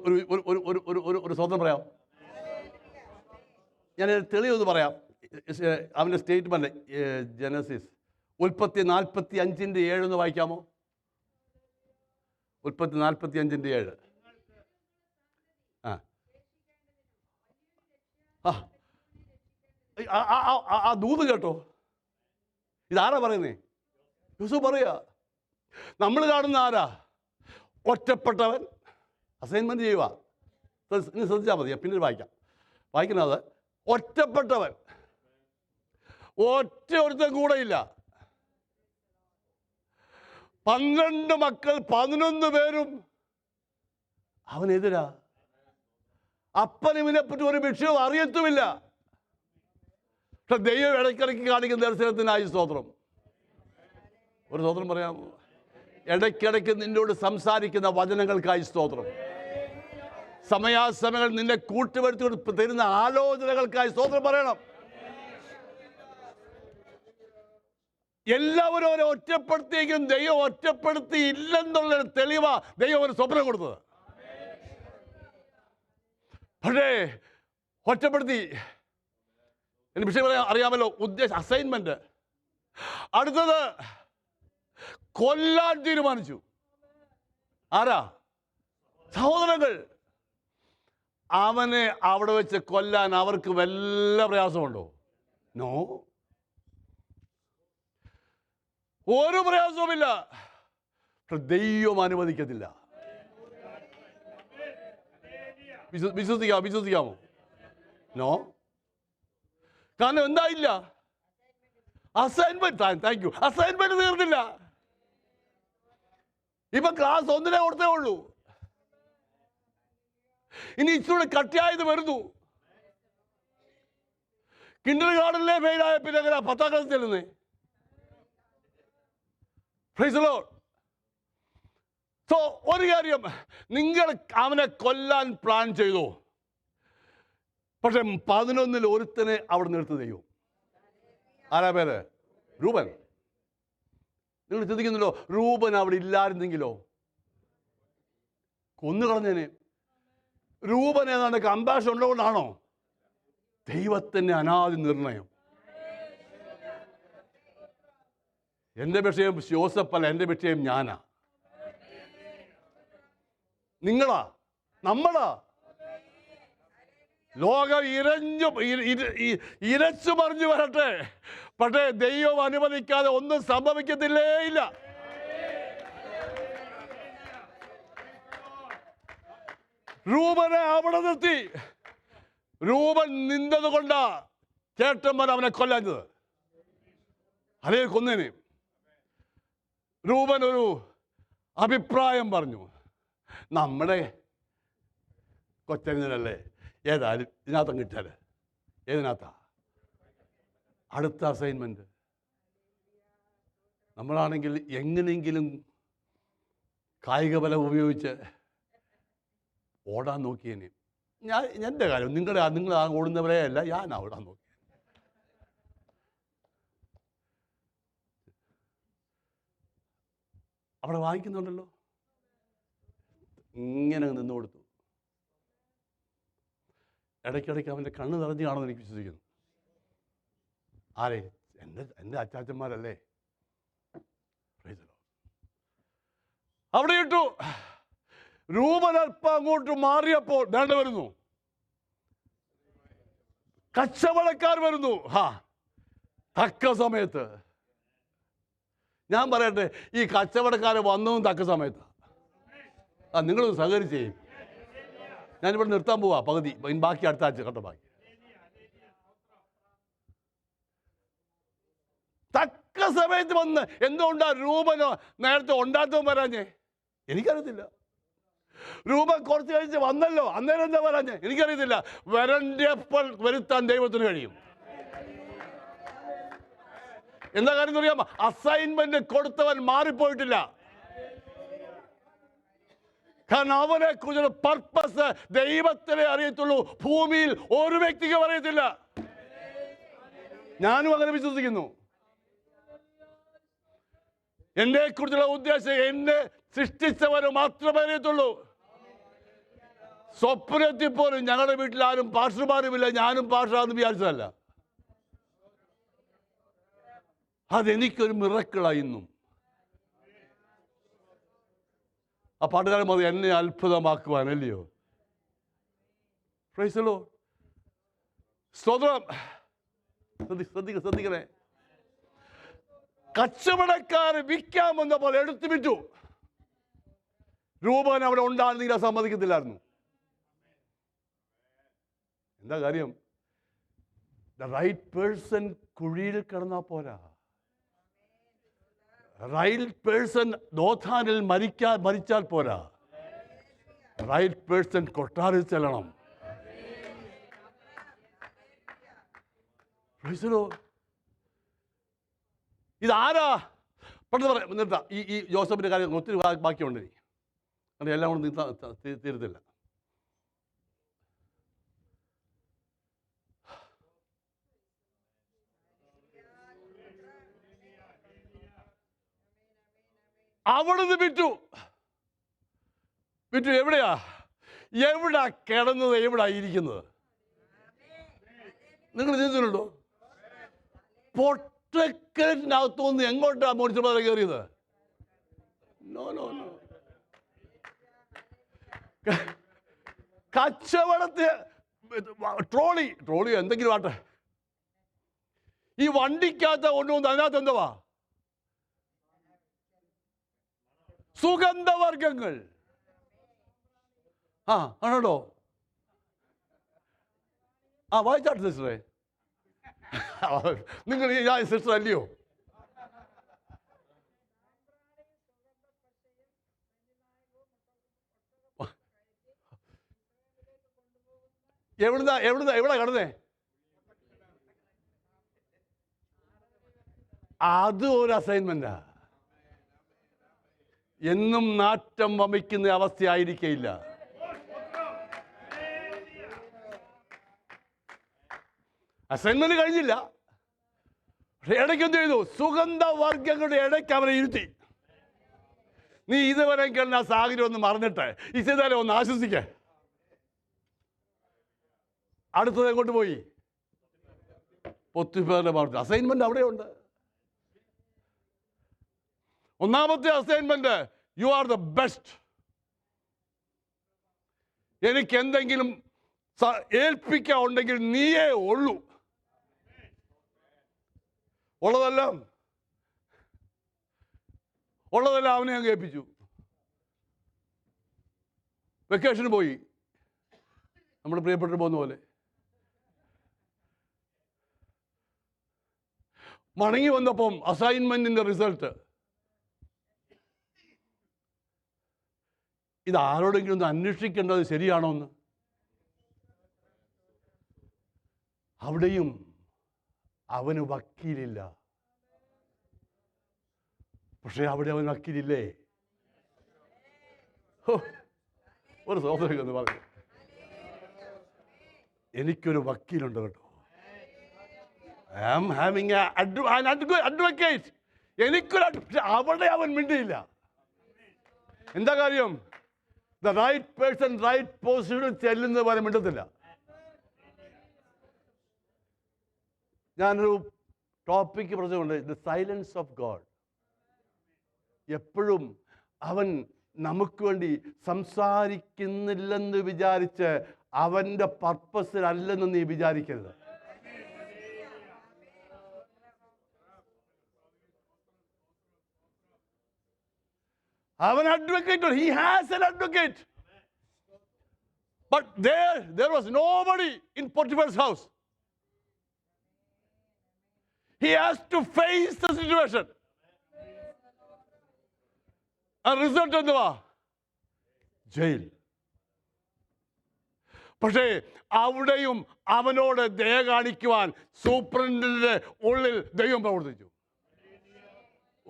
B: ഒരു സ്വന്തം പറയാം. ഞാൻ തെളിവൊന്ന് പറയാം. അവൻ്റെ സ്റ്റേറ്റ്മെന്റ് ജനസിസ് 45:7 വായിക്കാമോ? 45:7. ആ ദൂത് കേട്ടോ? ഇതാരാ പറയുന്നേ? യൂസുഫ് പറയാ. നമ്മൾ കാണുന്ന ആരാ? ഒറ്റപ്പെട്ടവൻ, അസൈൻമെന്റ് ചെയ്യുക. ശ്രദ്ധിച്ചാൽ മതി, പിന്നീട് വായിക്കാം. വായിക്കുന്നത് ഒറ്റപ്പെട്ടവൻ, ഒറ്റ ഒരുത്തൻ കൂടെയില്ല. 12 മക്കൾ, 11 പേരും അവനെതിരാ. അപ്പൻ ഇവനെപ്പറ്റി ഒരു വിഷയവും അറിയത്തുമില്ല. പക്ഷെ ദൈവം ഇടയ്ക്കിടയ്ക്ക് കാണിക്കുന്ന ദർശനത്തിനായി സ്തോത്രം. ഒരു സ്തോത്രം പറയാമോ? ഇടയ്ക്കിടയ്ക്ക് നിന്നോട് സംസാരിക്കുന്ന വചനങ്ങൾക്കായി സ്തോത്രം. സമയാസമയങ്ങൾ നിന്നെ കൂട്ടുവരുത്തി തരുന്ന ആലോചനകൾക്കായി സ്തോത്രം പറയണം. എല്ലാവരും അവരെ ഒറ്റപ്പെടുത്തിയെങ്കിലും ദൈവം ഒറ്റപ്പെടുത്തി ഇല്ലെന്നുള്ള തെളിവാ ദൈവം ഒരു സ്വപ്നം കൊടുത്തത്. പക്ഷേ ഒറ്റപ്പെടുത്തി. എനിക്ക് വിഷയം പറയാൻ അറിയാമല്ലോ. അസൈൻമെന്റ് അടുത്തത് കൊല്ലാൻ തീരുമാനിച്ചു. ആരാ? സഹോദരങ്ങൾ. അവനെ അവിടെ വെച്ച് കൊല്ലാൻ അവർക്ക് വല്ല പ്രയാസമുണ്ടോ? നോ, ഒരു പ്രയാസവുമില്ല. ദൈവം അനുവദിക്കത്തില്ല. വിശ്വസിക്കാമോ? നോ. കാരണം എന്തായില്ല? അസൈൻമെന്റ്. Thank you. അസൈൻമെന്റ് തീർന്നില്ല. ഇപ്പൊ ക്ലാസ് 1 കൊടുത്തേ ഉള്ളൂ. ഇനി ഇച്ചിരി കട്ടിയായത് വരുന്നു. കിൻഡർ ഗാർഡനിലെ ഫെയിലായ പിന്നെ എങ്ങനെ 10ാം ക്ലാസ് ചെല്ലുന്നേ? Praise the lord. സോ ഒരു കാര്യം, നിങ്ങൾ അവനെ കൊല്ലാൻ പ്ലാൻ ചെയ്തു. പക്ഷെ 11 ഒരുത്തനെ അവിടെ നിർത്തി ദൈവം. ആരാ പേര്? രൂപൻ. നിങ്ങൾ ചിന്തിക്കുന്നുണ്ടോ രൂപൻ അവിടെ ഇല്ലായിരുന്നെങ്കിലോ കൊന്നുകളഞ്ഞേനെ? രൂപൻ ഏതാണ്ട് കമ്പാഷൻ ഉള്ളതുകൊണ്ടാണോ? ദൈവത്തിൻ്റെ അനാദി നിർണയം. എൻ്റെ വിഷയം ജോസഫല്ല, എൻ്റെ വിഷയം ഞാനാ, നിങ്ങളാ, നമ്മളാ. ലോകം ഇരച്ചു മറിഞ്ഞു വരട്ടെ, പക്ഷേ ദൈവം അനുവദിക്കാതെ ഒന്നും സംഭവിക്കത്തില്ലേ ഇല്ല. രൂപനെ അവിടെ നിർത്തി. രൂപൻ നിന്നത് കൊണ്ടാ ചേട്ടന്മാർ അവനെ കൊല്ലാഞ്ഞത്, അല്ലെങ്കിൽ കൊന്നേനെ. രൂപൻ ഒരു അഭിപ്രായം പറഞ്ഞു, നമ്മുടെ കൊച്ചനിതനല്ലേ, ഏതായാലും ഇതിനകത്തും കിട്ടാല്. ഏതിനകത്താ? അടുത്ത അസൈൻമെന്റ്. നമ്മളാണെങ്കിൽ എങ്ങനെയെങ്കിലും കായിക ബലം ഉപയോഗിച്ച് ഓടാൻ നോക്കിയേനെ. എൻ്റെ കാര്യം നിങ്ങൾ ഓടുന്നവരെ അല്ല, ഞാൻ ഓടാൻ നോക്കി. അവിടെ വായിക്കുന്നുണ്ടല്ലോ, ഇങ്ങനെ നിന്ന് കൊടുത്തു. ഇടയ്ക്കിടയ്ക്ക് അവൻ്റെ കണ്ണ് നിറഞ്ഞു കാണുമെന്ന് എനിക്ക് വിശ്വസിക്കുന്നു. ആരെ? എൻ്റെ അച്ചാച്ചന്മാരല്ലേ. അവിടെ ഇട്ടു. രൂപനൽപ്പം അങ്ങോട്ട് മാറിയപ്പോൾ വേണ്ട വരുന്നു, കച്ചവടക്കാർ വരുന്നു. തക്ക സമയത്ത്. ഞാൻ പറയട്ടെ, ഈ കച്ചവടക്കാർ വന്നതും തക്ക സമയത്ത്. നിങ്ങളൊന്ന് സഹകരിച്ചേ. ഞാനിവിടെ നിർത്താൻ പോവാ പകുതി, ബാക്കി അടുത്ത ആഴ്ച കേട്ടോ. ബാക്കി തക്ക സമയത്ത് വന്ന്. എന്തുകൊണ്ടാ രൂപനോ നേരത്തെ ഉണ്ടാത്തവൻ വരാഞ്ഞേ? എനിക്കറിയത്തില്ല. രൂപൻ കുറച്ച് കഴിച്ച് വന്നല്ലോ, അന്നേരം എന്താ വരാഞ്ഞേ? എനിക്കറിയത്തില്ല. വരണ്ടപ്പോൾ വരുത്താൻ ദൈവത്തിന് കഴിയും. എന്താ കാര്യം അറിയാമോ? അസൈൻമെന്റ് കൊടുത്തവൻ മാറിപ്പോയിട്ടില്ല. കാരണം അവനെ കുറിച്ചുള്ള പർപ്പസ് ദൈവത്തിനെ അറിയത്തുള്ളൂ, ഭൂമിയിൽ ഒരു വ്യക്തിക്കും അറിയത്തില്ല. ഞാനും അങ്ങനെ വിശ്വസിക്കുന്നു. എന്നെ കുറിച്ചുള്ള ഉദ്ദേശം എന്നെ സൃഷ്ടിച്ചവന് മാത്രമേ അറിയത്തുള്ളൂ. സ്വപ്നത്തിൽ പോലും ഞങ്ങളുടെ വീട്ടിൽ ആരും പാസ്റ്റർമാരുമില്ല, ഞാനും പാസ്റ്ററാന്ന് വിചാരിച്ചതല്ല. അതെനിക്കൊരു മിറക്കിളായി ഇന്നും. ആ പാട്ടുകാരൻ മതി എന്നെ അത്ഭുതമാക്കുവാനല്ലയോ. Price the Lord. സ്തോത്രം. ശ്രദ്ധിക്കണേ. കച്ചവടക്കാര് വിൽക്കാൻ വന്നപ്പോൾ എടുത്തു വിറ്റു. രൂപൻ അവിടെ ഉണ്ടായിരുന്നെങ്കിൽ അത് സമ്മതിക്കത്തില്ലായിരുന്നു. എന്താ കാര്യം? ദ റൈറ്റ് പേഴ്സൺ കുഴിയിൽ കിടന്നാൽ പോരാ. റൈറ്റ് പേഴ്സൺ ദോഥാനിൽ മരിച്ചാൽ പോരാ. റൈറ്റ് പേഴ്സൺ കൊട്ടാരത്തിൽ ചെല്ലണം. ഇതാരാ? പെട്ടെന്ന് പറയാം, നിർത്താം. ഈ ജോസഫിൻ്റെ കാര്യം ഒത്തിരി ബാക്കിയുണ്ട്. അങ്ങനെ എല്ലാം കൊണ്ട് തീരത്തില്ല. അവിടുന്ന് വിറ്റു. എവിടെയാ കിടന്നത്, എവിടാ ഇരിക്കുന്നത്? നിങ്ങൾ ചിന്തിച്ചിട്ടുണ്ടോ? പൊട്ടക്കിണറ്റിനകത്തുനിന്ന് എങ്ങോട്ടാ മോണിച്ചർ കയറിയത്? നോ. കച്ചവടത്തെ ട്രോളി എന്തെങ്കിലും ആട്ടെ, ഈ വണ്ടിക്കകത്ത് കൊണ്ടുവന്ന് അതിനകത്ത് എന്തുവാ? സുഗന്ധവർഗങ്ങൾ. ആണോ? വായിച്ചാട്ടെ സിസ്റ്ററെ. നിങ്ങൾ ഞാൻ സിസ്റ്റർ അല്ലയോ? എവിടെ കടന്നേ? അത് ഒരു അസൈൻമെന്റാ. എന്നും നാറ്റം വമിക്കുന്ന അവസ്ഥയായിരിക്കില്ല. അസൈൻമെന്റ് കഴിഞ്ഞില്ല. പക്ഷെ ഇടയ്ക്ക് എന്ത് ചെയ്തു? സുഗന്ധവർഗങ്ങളുടെ ഇടയ്ക്ക് അവരെ ഇരുത്തി. നീ ഇതുവരെ കിടന്ന സാഹചര്യം ഒന്ന് മറന്നിട്ട് ഇസേതാലെ ഒന്ന് ആശ്വസിക്കേ. അടുത്തത് എങ്ങോട്ട് പോയി? പൊത്തിഫേറിന്റെ ഭാഗത്ത്. അസൈൻമെന്റ് അവിടെയുണ്ട്. ഒന്നാമത്തെ assignment, you are the best. എനിക്ക് എന്തെങ്കിലും ഏൽപ്പിക്കാൻ ഉണ്ടെങ്കിൽ നീയേ ഉള്ളൂ. ഉള്ളതെല്ലാം അവനെ അങ്ങ് ഏൽപ്പിച്ചു. വെക്കേഷന് പോയി, നമ്മൾ പ്രിയപ്പെട്ടു പോകുന്ന പോലെ. മടങ്ങി വന്നപ്പം അസൈൻമെന്റിന്റെ റിസൾട്ട്. ഇത് ആരോടെങ്കിലും ഒന്ന് അന്വേഷിക്കേണ്ടത് ശരിയാണോ എന്ന്. അവിടെയും അവന് വക്കീലില്ല. പക്ഷെ അവിടെ അവൻ വക്കീലില്ലേ? ഒരു സഹോദരൻ എന്ന് പറഞ്ഞു, എനിക്കൊരു വക്കീലുണ്ട് കേട്ടോ. I am having advocate. പക്ഷെ അവിടെ അവൻ മിണ്ടിയില്ല. എന്താ കാര്യം? ദ റൈറ്റ് പേഴ്സൺ റൈറ്റ് പൊസിഷനിൽ ചെല്ലുന്നത് പോലെ മിണ്ടത്തില്ല. ഞാനൊരു ടോപ്പിക്ക് പറഞ്ഞുകൊണ്ട്, ദ സൈലൻസ് ഓഫ് ഗോഡ്. എപ്പോഴും അവൻ നമുക്ക് വേണ്ടി സംസാരിക്കുന്നില്ലെന്ന് വിചാരിച്ച് അവൻ്റെ പർപ്പസിലല്ലെന്ന് നീ വിചാരിക്കരുത്. അവൻ advocate. He has an advocate. But there was nobody in Potiphar's house. He has to face the situation. And result എന്തുവാ? ജയിൽ. പക്ഷേ അവിടെയും അവനോട് ദയ കാണിക്കുവാൻ സൂപ്രണ്ടിന്റെ ഉള്ളിൽ ദൈവം പ്രവർത്തിച്ചു.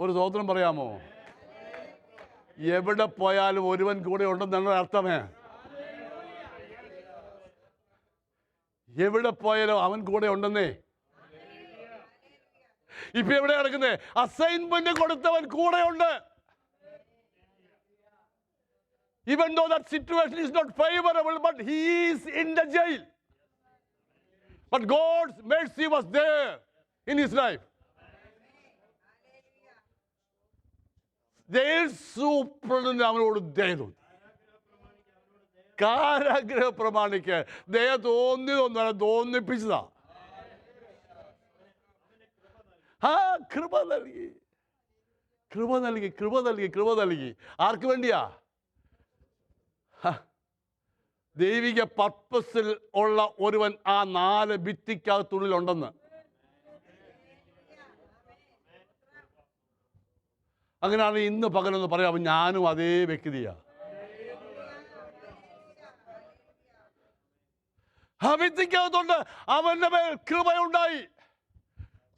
B: ഒരു സ്തോത്രം പറയാമോ? എവിടെ പോയാലും ഒരുവൻ കൂടെ ഉണ്ടെന്നാണ് അർത്ഥമേ. എവിടെ പോയാലും അവൻ കൂടെ ഉണ്ടെന്നേ. ഇപ്പൊ എവിടെ നടക്കുന്നേ? അസൈൻമെന്റ് കൊടുത്തവൻ കൂടെ ഉണ്ട്. Even though that situation is not favorable, but he is in the jail. But God's mercy was there in his life. Jail സൂപ്രണ്ടിന് അവനോട് ദയ തോന്നി. കാരാഗ്രഹ പ്രമാണിക്ക് ദയ തോന്നിപ്പിച്ചതാ. കൃപ നൽകി. ആർക്ക് വേണ്ടിയാ? ദൈവിക പർപ്പസിൽ ഉള്ള ഒരുവൻ ആ 4 ഭിത്തിക്കകത്തുള്ളിലുണ്ടെന്ന്. അങ്ങനെയാണ് ഇന്ന് പകലൊന്ന് പറയാം, ഞാനും അതേ വ്യക്തിയാ. ആ ഭിത്തിക്കകത്തുണ്ട്. അവന്റെ മേൽ കൃപയുണ്ടായി.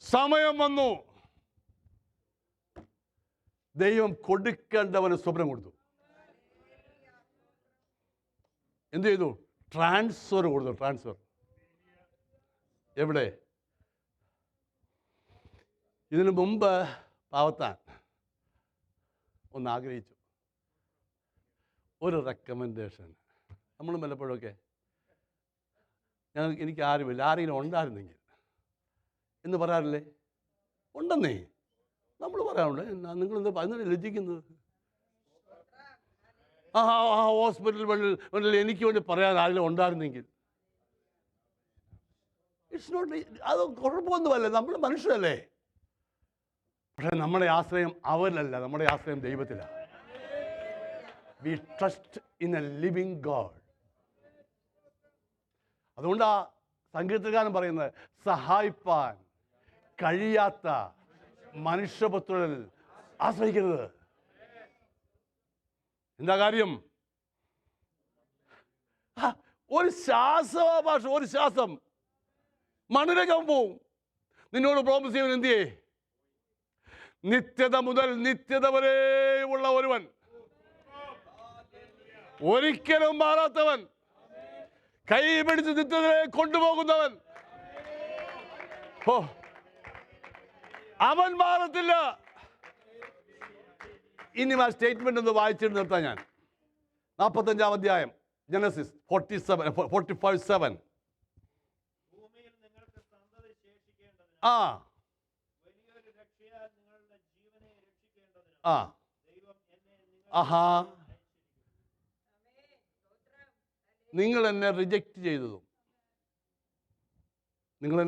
B: സമയം വന്നു, ദൈവം കൊടുക്കേണ്ടവന് സ്വപ്നം കൊടുത്തു. എന്ത് ചെയ്തു? ട്രാൻസ്ഫർ കൊടുത്തു. ട്രാൻസ്ഫർ എവിടെ? ഇതിനു മുമ്പ് പാവത്താൻ ഒന്ന് ആഗ്രഹിച്ചു ഒരു റെക്കമെൻഡേഷൻ. നമ്മൾ പലപ്പോഴൊക്കെ എനിക്ക് ആരുമില്ല, ആരെങ്കിലും ഉണ്ടായിരുന്നെങ്കിൽ എന്ന് പറയാറില്ലേ? ഉണ്ടെന്നേ നമ്മൾ പറയാറുണ്ട്. നിങ്ങളെന്താ അതിനെ ലജ്ജിക്കുന്നത്? ആ ഹോസ്പിറ്റൽ എനിക്ക് വേണ്ടി പറയാൻ ആരെങ്കിലും ഉണ്ടായിരുന്നെങ്കിൽ. ഇറ്റ്സ് നോട്ട്, അത് കുഴപ്പമൊന്നുമല്ല, നമ്മൾ മനുഷ്യരല്ലേ. പക്ഷേ നമ്മുടെ ആശ്രയം അവരിലല്ല, നമ്മുടെ ആശ്രയം ദൈവത്തിലാണ്. We trust in a living God. അതുകൊണ്ടാ സങ്കീർത്തനക്കാരൻ പറയുന്നത്, സഹായിപ്പാൻ കഴിയാത്ത മനുഷ്യപുത്രനിൽ ആശ്രയിക്കരുത്. എന്താ കാര്യം? ഒരു ഭാഷ, ഒരു ശ്വാസം മണ്ണിലേക്കും പോവും. നിന്നോട് പ്രോമിസ് ചെയ്യുന്നത് എന്തിയേ? നിത്യത മുതൽ നിത്യത വരെയുള്ള ഒരുവൻ, ഒരിക്കലും മാറാത്തവൻ, കൈ പിടിച്ച് നിത്യതയെ കൊണ്ടുപോകുന്നവൻ. അവൻ മാറത്തില്ല. ഇനി ആ സ്റ്റേറ്റ്മെന്റ് ഒന്ന് വായിച്ചിട്ട് നിർത്താം ഞാൻ. 45-ാം അധ്യായം ജനസിസ് 45:7. ആ ആ ആഹാ, നിങ്ങൾ എന്നെ റിജക്റ്റ് ചെയ്തതും, നിങ്ങൾ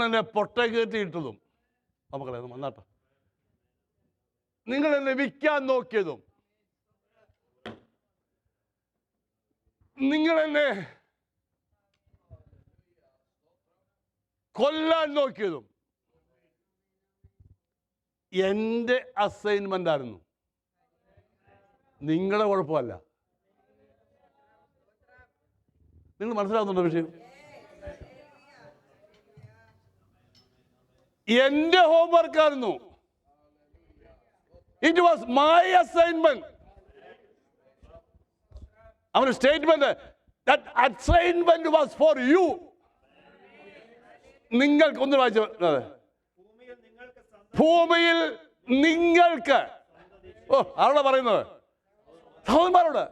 B: എന്നെ പൊട്ടകേറ്റിയിട്ടതും, നമുക്കറിയാം വന്നാട്ടോ, നിങ്ങൾ എന്നെ വിൽക്കാൻ നോക്കിയതും, നിങ്ങൾ എന്നെ കൊല്ലാൻ നോക്കിയതും എൻ്റെ അസൈൻമെന്റ് ആയിരുന്നു, നിങ്ങളുടെ കുഴപ്പമല്ല. നിങ്ങൾ മനസ്സിലാകുന്നുണ്ടോ വിഷയം? എൻ്റെ ഹോംവർക്ക് ആയിരുന്നു. It was my assignment. അവന്റെ statement, that assignment was for you. നിങ്ങൾക്ക് ഒന്ന് വായിച്ചു, ഭൂമിയിൽ നിങ്ങൾക്ക്, ആരോടാ പറയുന്നത്? സഹോദരന്മാരോട്.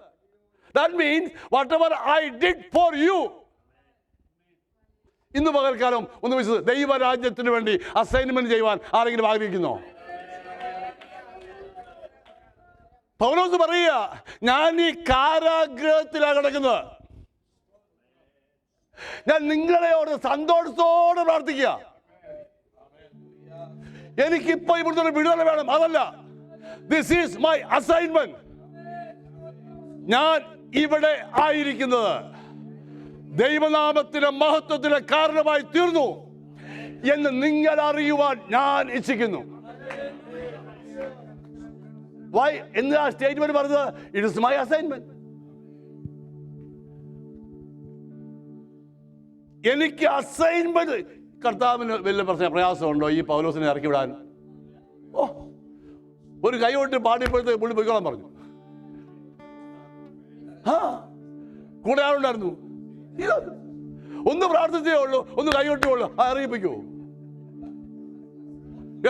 B: That means whatever I did for you. ഇന്ന് പകൽക്കാലം ഒന്ന് വിശ്വസിച്ച് ദൈവരാജ്യത്തിന് വേണ്ടി അസൈൻമെന്റ് ചെയ്യുവാൻ ആരെങ്കിലും ആഗ്രഹിക്കുന്നോ? പൗലോസ് പറയുക, ഞാൻ ഈ കാരാഗ്രഹത്തിലാണ് കിടക്കുന്നത്. ഞാൻ നിങ്ങളെയോട് സന്തോഷത്തോടെ പ്രാർത്ഥിക്കുക. എനിക്കിപ്പോ ഇവിടുത്തെ വിടുതല വേണം, അതല്ല. This is my assignment. ഞാൻ ഇവിടെ ആയിരിക്കുന്നത് ദൈവനാമത്തിലെ മഹത്വത്തിലെ കാരണമായി തീർന്നു എന്ന് നിങ്ങൾ അറിയുവാൻ ഞാൻ ഇച്ഛിക്കുന്നു. വൈ എന്ന് ആ സ്റ്റേറ്റ്മെന്റ് പറഞ്ഞത്? It is my assignment. എനിക്ക് അസൈൻമെന്റ്. കർത്താവിന് വലിയ പ്രയാസമുണ്ടോ ഈ പൗലോസിനെ ഇറക്കി വിടാൻ? ഒരു കൈ കൊണ്ട് പാടിയപ്പോഴത്തേക്ക് പുള്ളി പോയിക്കോളാൻ പറഞ്ഞു. കൂടെ ആളുണ്ടായിരുന്നു. ഒന്ന് പ്രാർത്ഥിച്ചേ ഉള്ളൂ, ഒന്ന് കൈകൊട്ടേ ഉള്ളൂ, അറിയിപ്പിക്കൂ.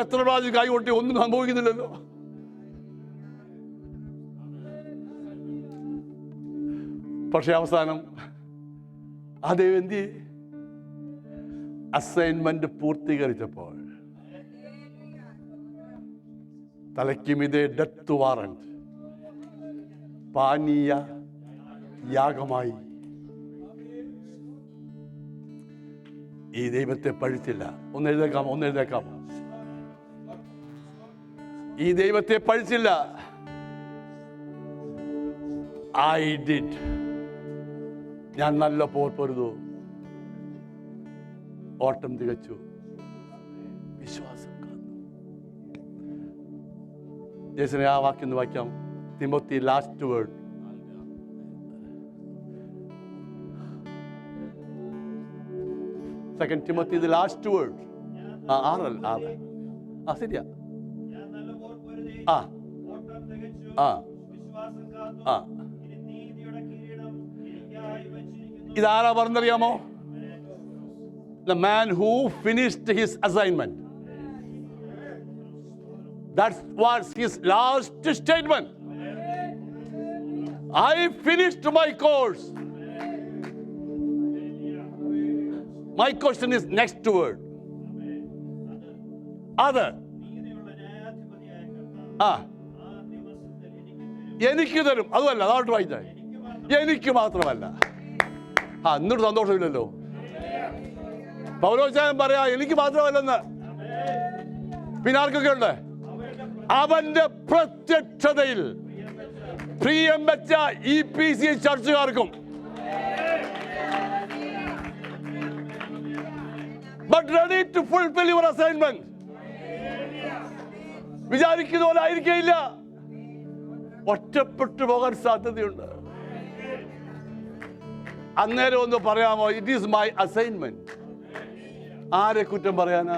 B: എത്ര പ്രാവശ്യം കൈകൊട്ടി ഒന്നും സംഭവിക്കുന്നില്ലല്ലോ. പക്ഷെ അവസാനം അതേ എന്തി അസൈൻമെന്റ് പൂർത്തീകരിച്ചപ്പോൾ തലയ്ക്കുമിതേ ഡെത്ത് വാറന്റ് പാനീയ യാഗമായി. ഈ ദൈവത്തെ പഴിച്ചില്ല. ഒന്ന് എഴുതേക്കാമോ? ഈ ദൈവത്തെ പഴിച്ചില്ല. I did. ഞാൻ നല്ല പോർ പൊരുതു, ഓട്ടം തികച്ചു, വിശ്വാസം കാത്തു. ജേസനെ ആ വാക്യം ഒന്ന് വായിക്കാം. Timothy last word. Second Timothy, the last word. ആറ്. ശരിയാ. ഇതാരാ പറഞ്ഞറിയാമോ? The man who finished his assignment. That was his last statement. I finished my course. My question is next word. Other. എനിക്ക് തരും. അതുമല്ല, അതോട്ട് വായിച്ചേ. എനിക്ക് മാത്രമല്ല. എന്നിട്ട് സന്തോഷമില്ലല്ലോ. പൗലോസായൻ പറയാ എനിക്ക് മാത്രമല്ലെന്ന്. പിന്നെ ആർക്കൊക്കെ ഉണ്ട്? അവന്റെ പ്രത്യക്ഷതയിൽ പ്രിയം വെച്ച EPC ചർച്ചുകാർക്കും. But ready to fulfill your assignment. വിചാരിക്കുന്ന പോലെ ആയിരിക്കില്ല. ഒറ്റപ്പെട്ടു പോകാൻ സാധ്യതയുണ്ട്. അന്നേരം ഒന്ന് പറയാമോ, ഇറ്റ് ഈസ് മൈ അസൈൻമെന്റ്. ആരെ കുറ്റം പറയാനാ?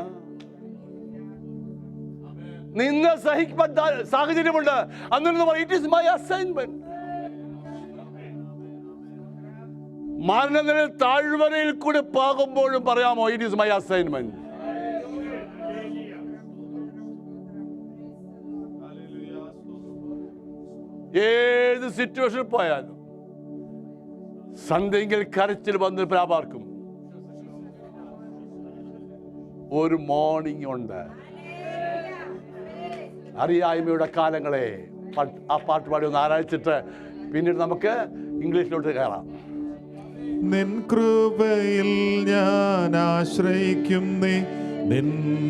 B: നിന്ന് സഹിക്കാൻ സാഹചര്യമുണ്ട്. അന്നേരം പറയും ഇറ്റ് ഈസ് മൈ അസൈൻമെന്റ്. മരണനില താഴ്വരയിൽ കൂടെ പോകുമ്പോഴും പറയാമോ ഇറ്റ് ഈസ് മൈ അസൈൻമെന്റ്. ഏത് സിറ്റുവേഷനിൽ പോയാലും സന്ധ്യയിൽ കരച്ചിൽ വന്ന് പ്രാപാർക്കും. ഒരു മോർണിംഗ് ഉണ്ട്. അറിയായ്മയുടെ കാലങ്ങളെ ആ പാട്ട് പാടി ഒന്ന് ആരാധിച്ചിട്ട് പിന്നീട് നമുക്ക് ഇംഗ്ലീഷിലോട്ട് കയറാം.
A: നിൻ കൃപയിൽ ഞാൻ ആശ്രയിക്കുന്നേ, നിൻ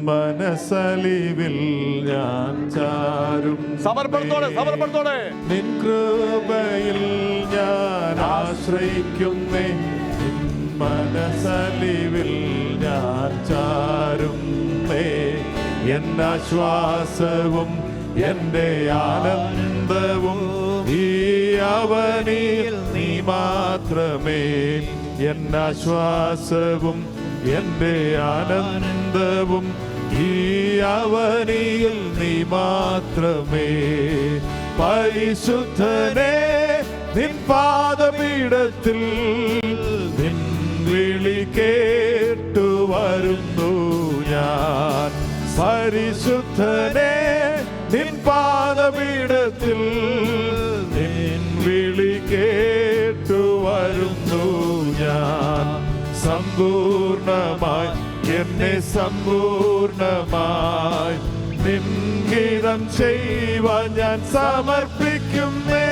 A: മനസ്സലിവിൽ ഞാൻ ചാരും.
B: സമർപ്പണത്തോടെ
A: നിൻ കൃപയിൽ ഞാൻ ആശ്രയിക്കുന്നേ, നിൻ മനസ്സലിവിൽ ഞാൻ ചാരുന്നേ. എന്നാശ്വാസവും എന്റെ ആനന്ദവും ഈ അവനിൽ നീ മാത്രമേ. എന്നാശ്വാസവും എന്റെ ആനന്ദവും ഈ അവനിൽ നീ മാത്രമേ. പരിശുദ്ധനെ നിൻ പാദപീഠത്തിൽ നിൻ വിളി കേട്ടു വരുന്നു ഞാൻ. പരിശുദ്ധനെ നിൻ പാദപീഠത്തിൽ നിൻ വിളി കേട്ടു വരുന്നു ഞാൻ. സമ്പൂർണമായി എന്നെ സമ്പൂർണമായി നിൻ ഗീതം ചെയ്യുവാൻ ഞാൻ സമർപ്പിക്കുന്നേ.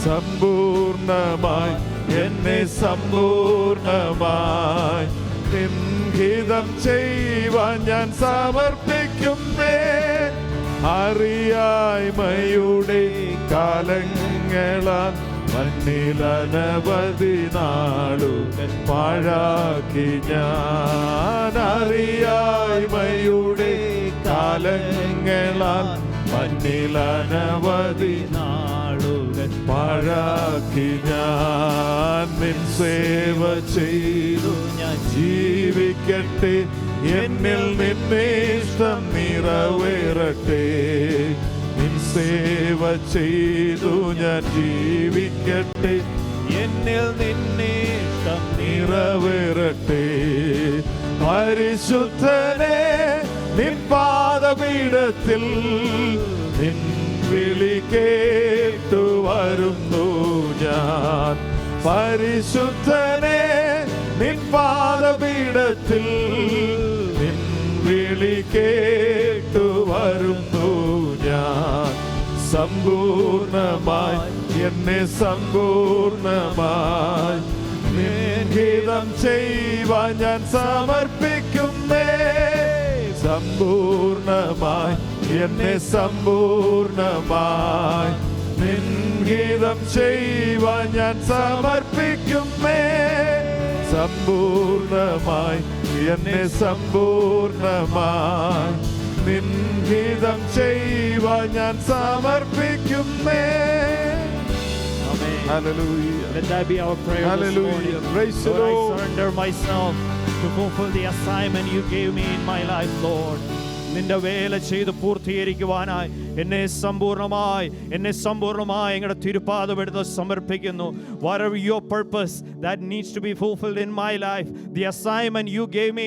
A: സമ്പൂർണമായി എന്നെ സമ്പൂർണമായി നിൻ ഗീതം ചെയ്യുവാൻ ഞാൻ സമർപ്പിക്കുന്നേ. അറിയായ്മയുടെ കാലങ്ങളാൽ മണ്ണിലനവധി നാളുകൾ പാഴാക്കി ഞാൻ. അറിയായ്മയുടെ കാലങ്ങളാൽ മണ്ണിലനവധി നാളുകൾ പാഴാക്കി ഞാൻ. നിൻ സേവ ചെയ്തു ഞാൻ ജീവിക്കട്ടെ, എന്നിൽ നിന്നെ ഇഷ്ടം നിറവേറട്ടെ. നിൻ സേവ ചെയ്തു ഞാൻ ജീവിക്കട്ടെ, എന്നിൽ നിന്നെ ഇഷ്ടം നിറവേറട്ടെ. പരിശുദ്ധനെ നിൻ പാദപീഠത്തിൽ നിൻ വിളി കേട്ടു വരുന്നു ഞാൻ. പരിശുദ്ധനെ നിൻ പാദപീഠത്തിൽ നിൻ വിളി കേട്ടു വരുന്നു ഞാൻ. സമ്പൂർണമായി എന്നെ സമ്പൂർണമായി നിൻ ഗീതം ചെയ്യുവാൻ ഞാൻ സമർപ്പിക്കുന്നേ. സമ്പൂർണമായി എന്നെ സമ്പൂർണമായി നിൻഹിതം ചെയ്യുവാൻ ഞാൻ സമർപ്പിക്കുമേ. സമ്പൂർണമായി എന്നെ സമ്പൂർണമായി നിൻഹിതം ചെയ്യുവാൻ ഞാൻ സമർപ്പിക്കുമേ. Hallelujah.
M: Let that be our prayer this morning.
A: Praise the
M: Lord, I
A: Lord.
M: surrender myself to fulfill the assignment you gave me in my life, Lord. നിന്റെ വേല ചെയ്ത് പൂർത്തീകരിക്കുവാനായി എന്നെ സമ്പൂർണമായി അങ്ങയുടെ തിരുപാദമെടുത്ത് സമർപ്പിക്കുന്നു. Whatever your purpose that needs to be fulfilled in my life, the assignment you gave me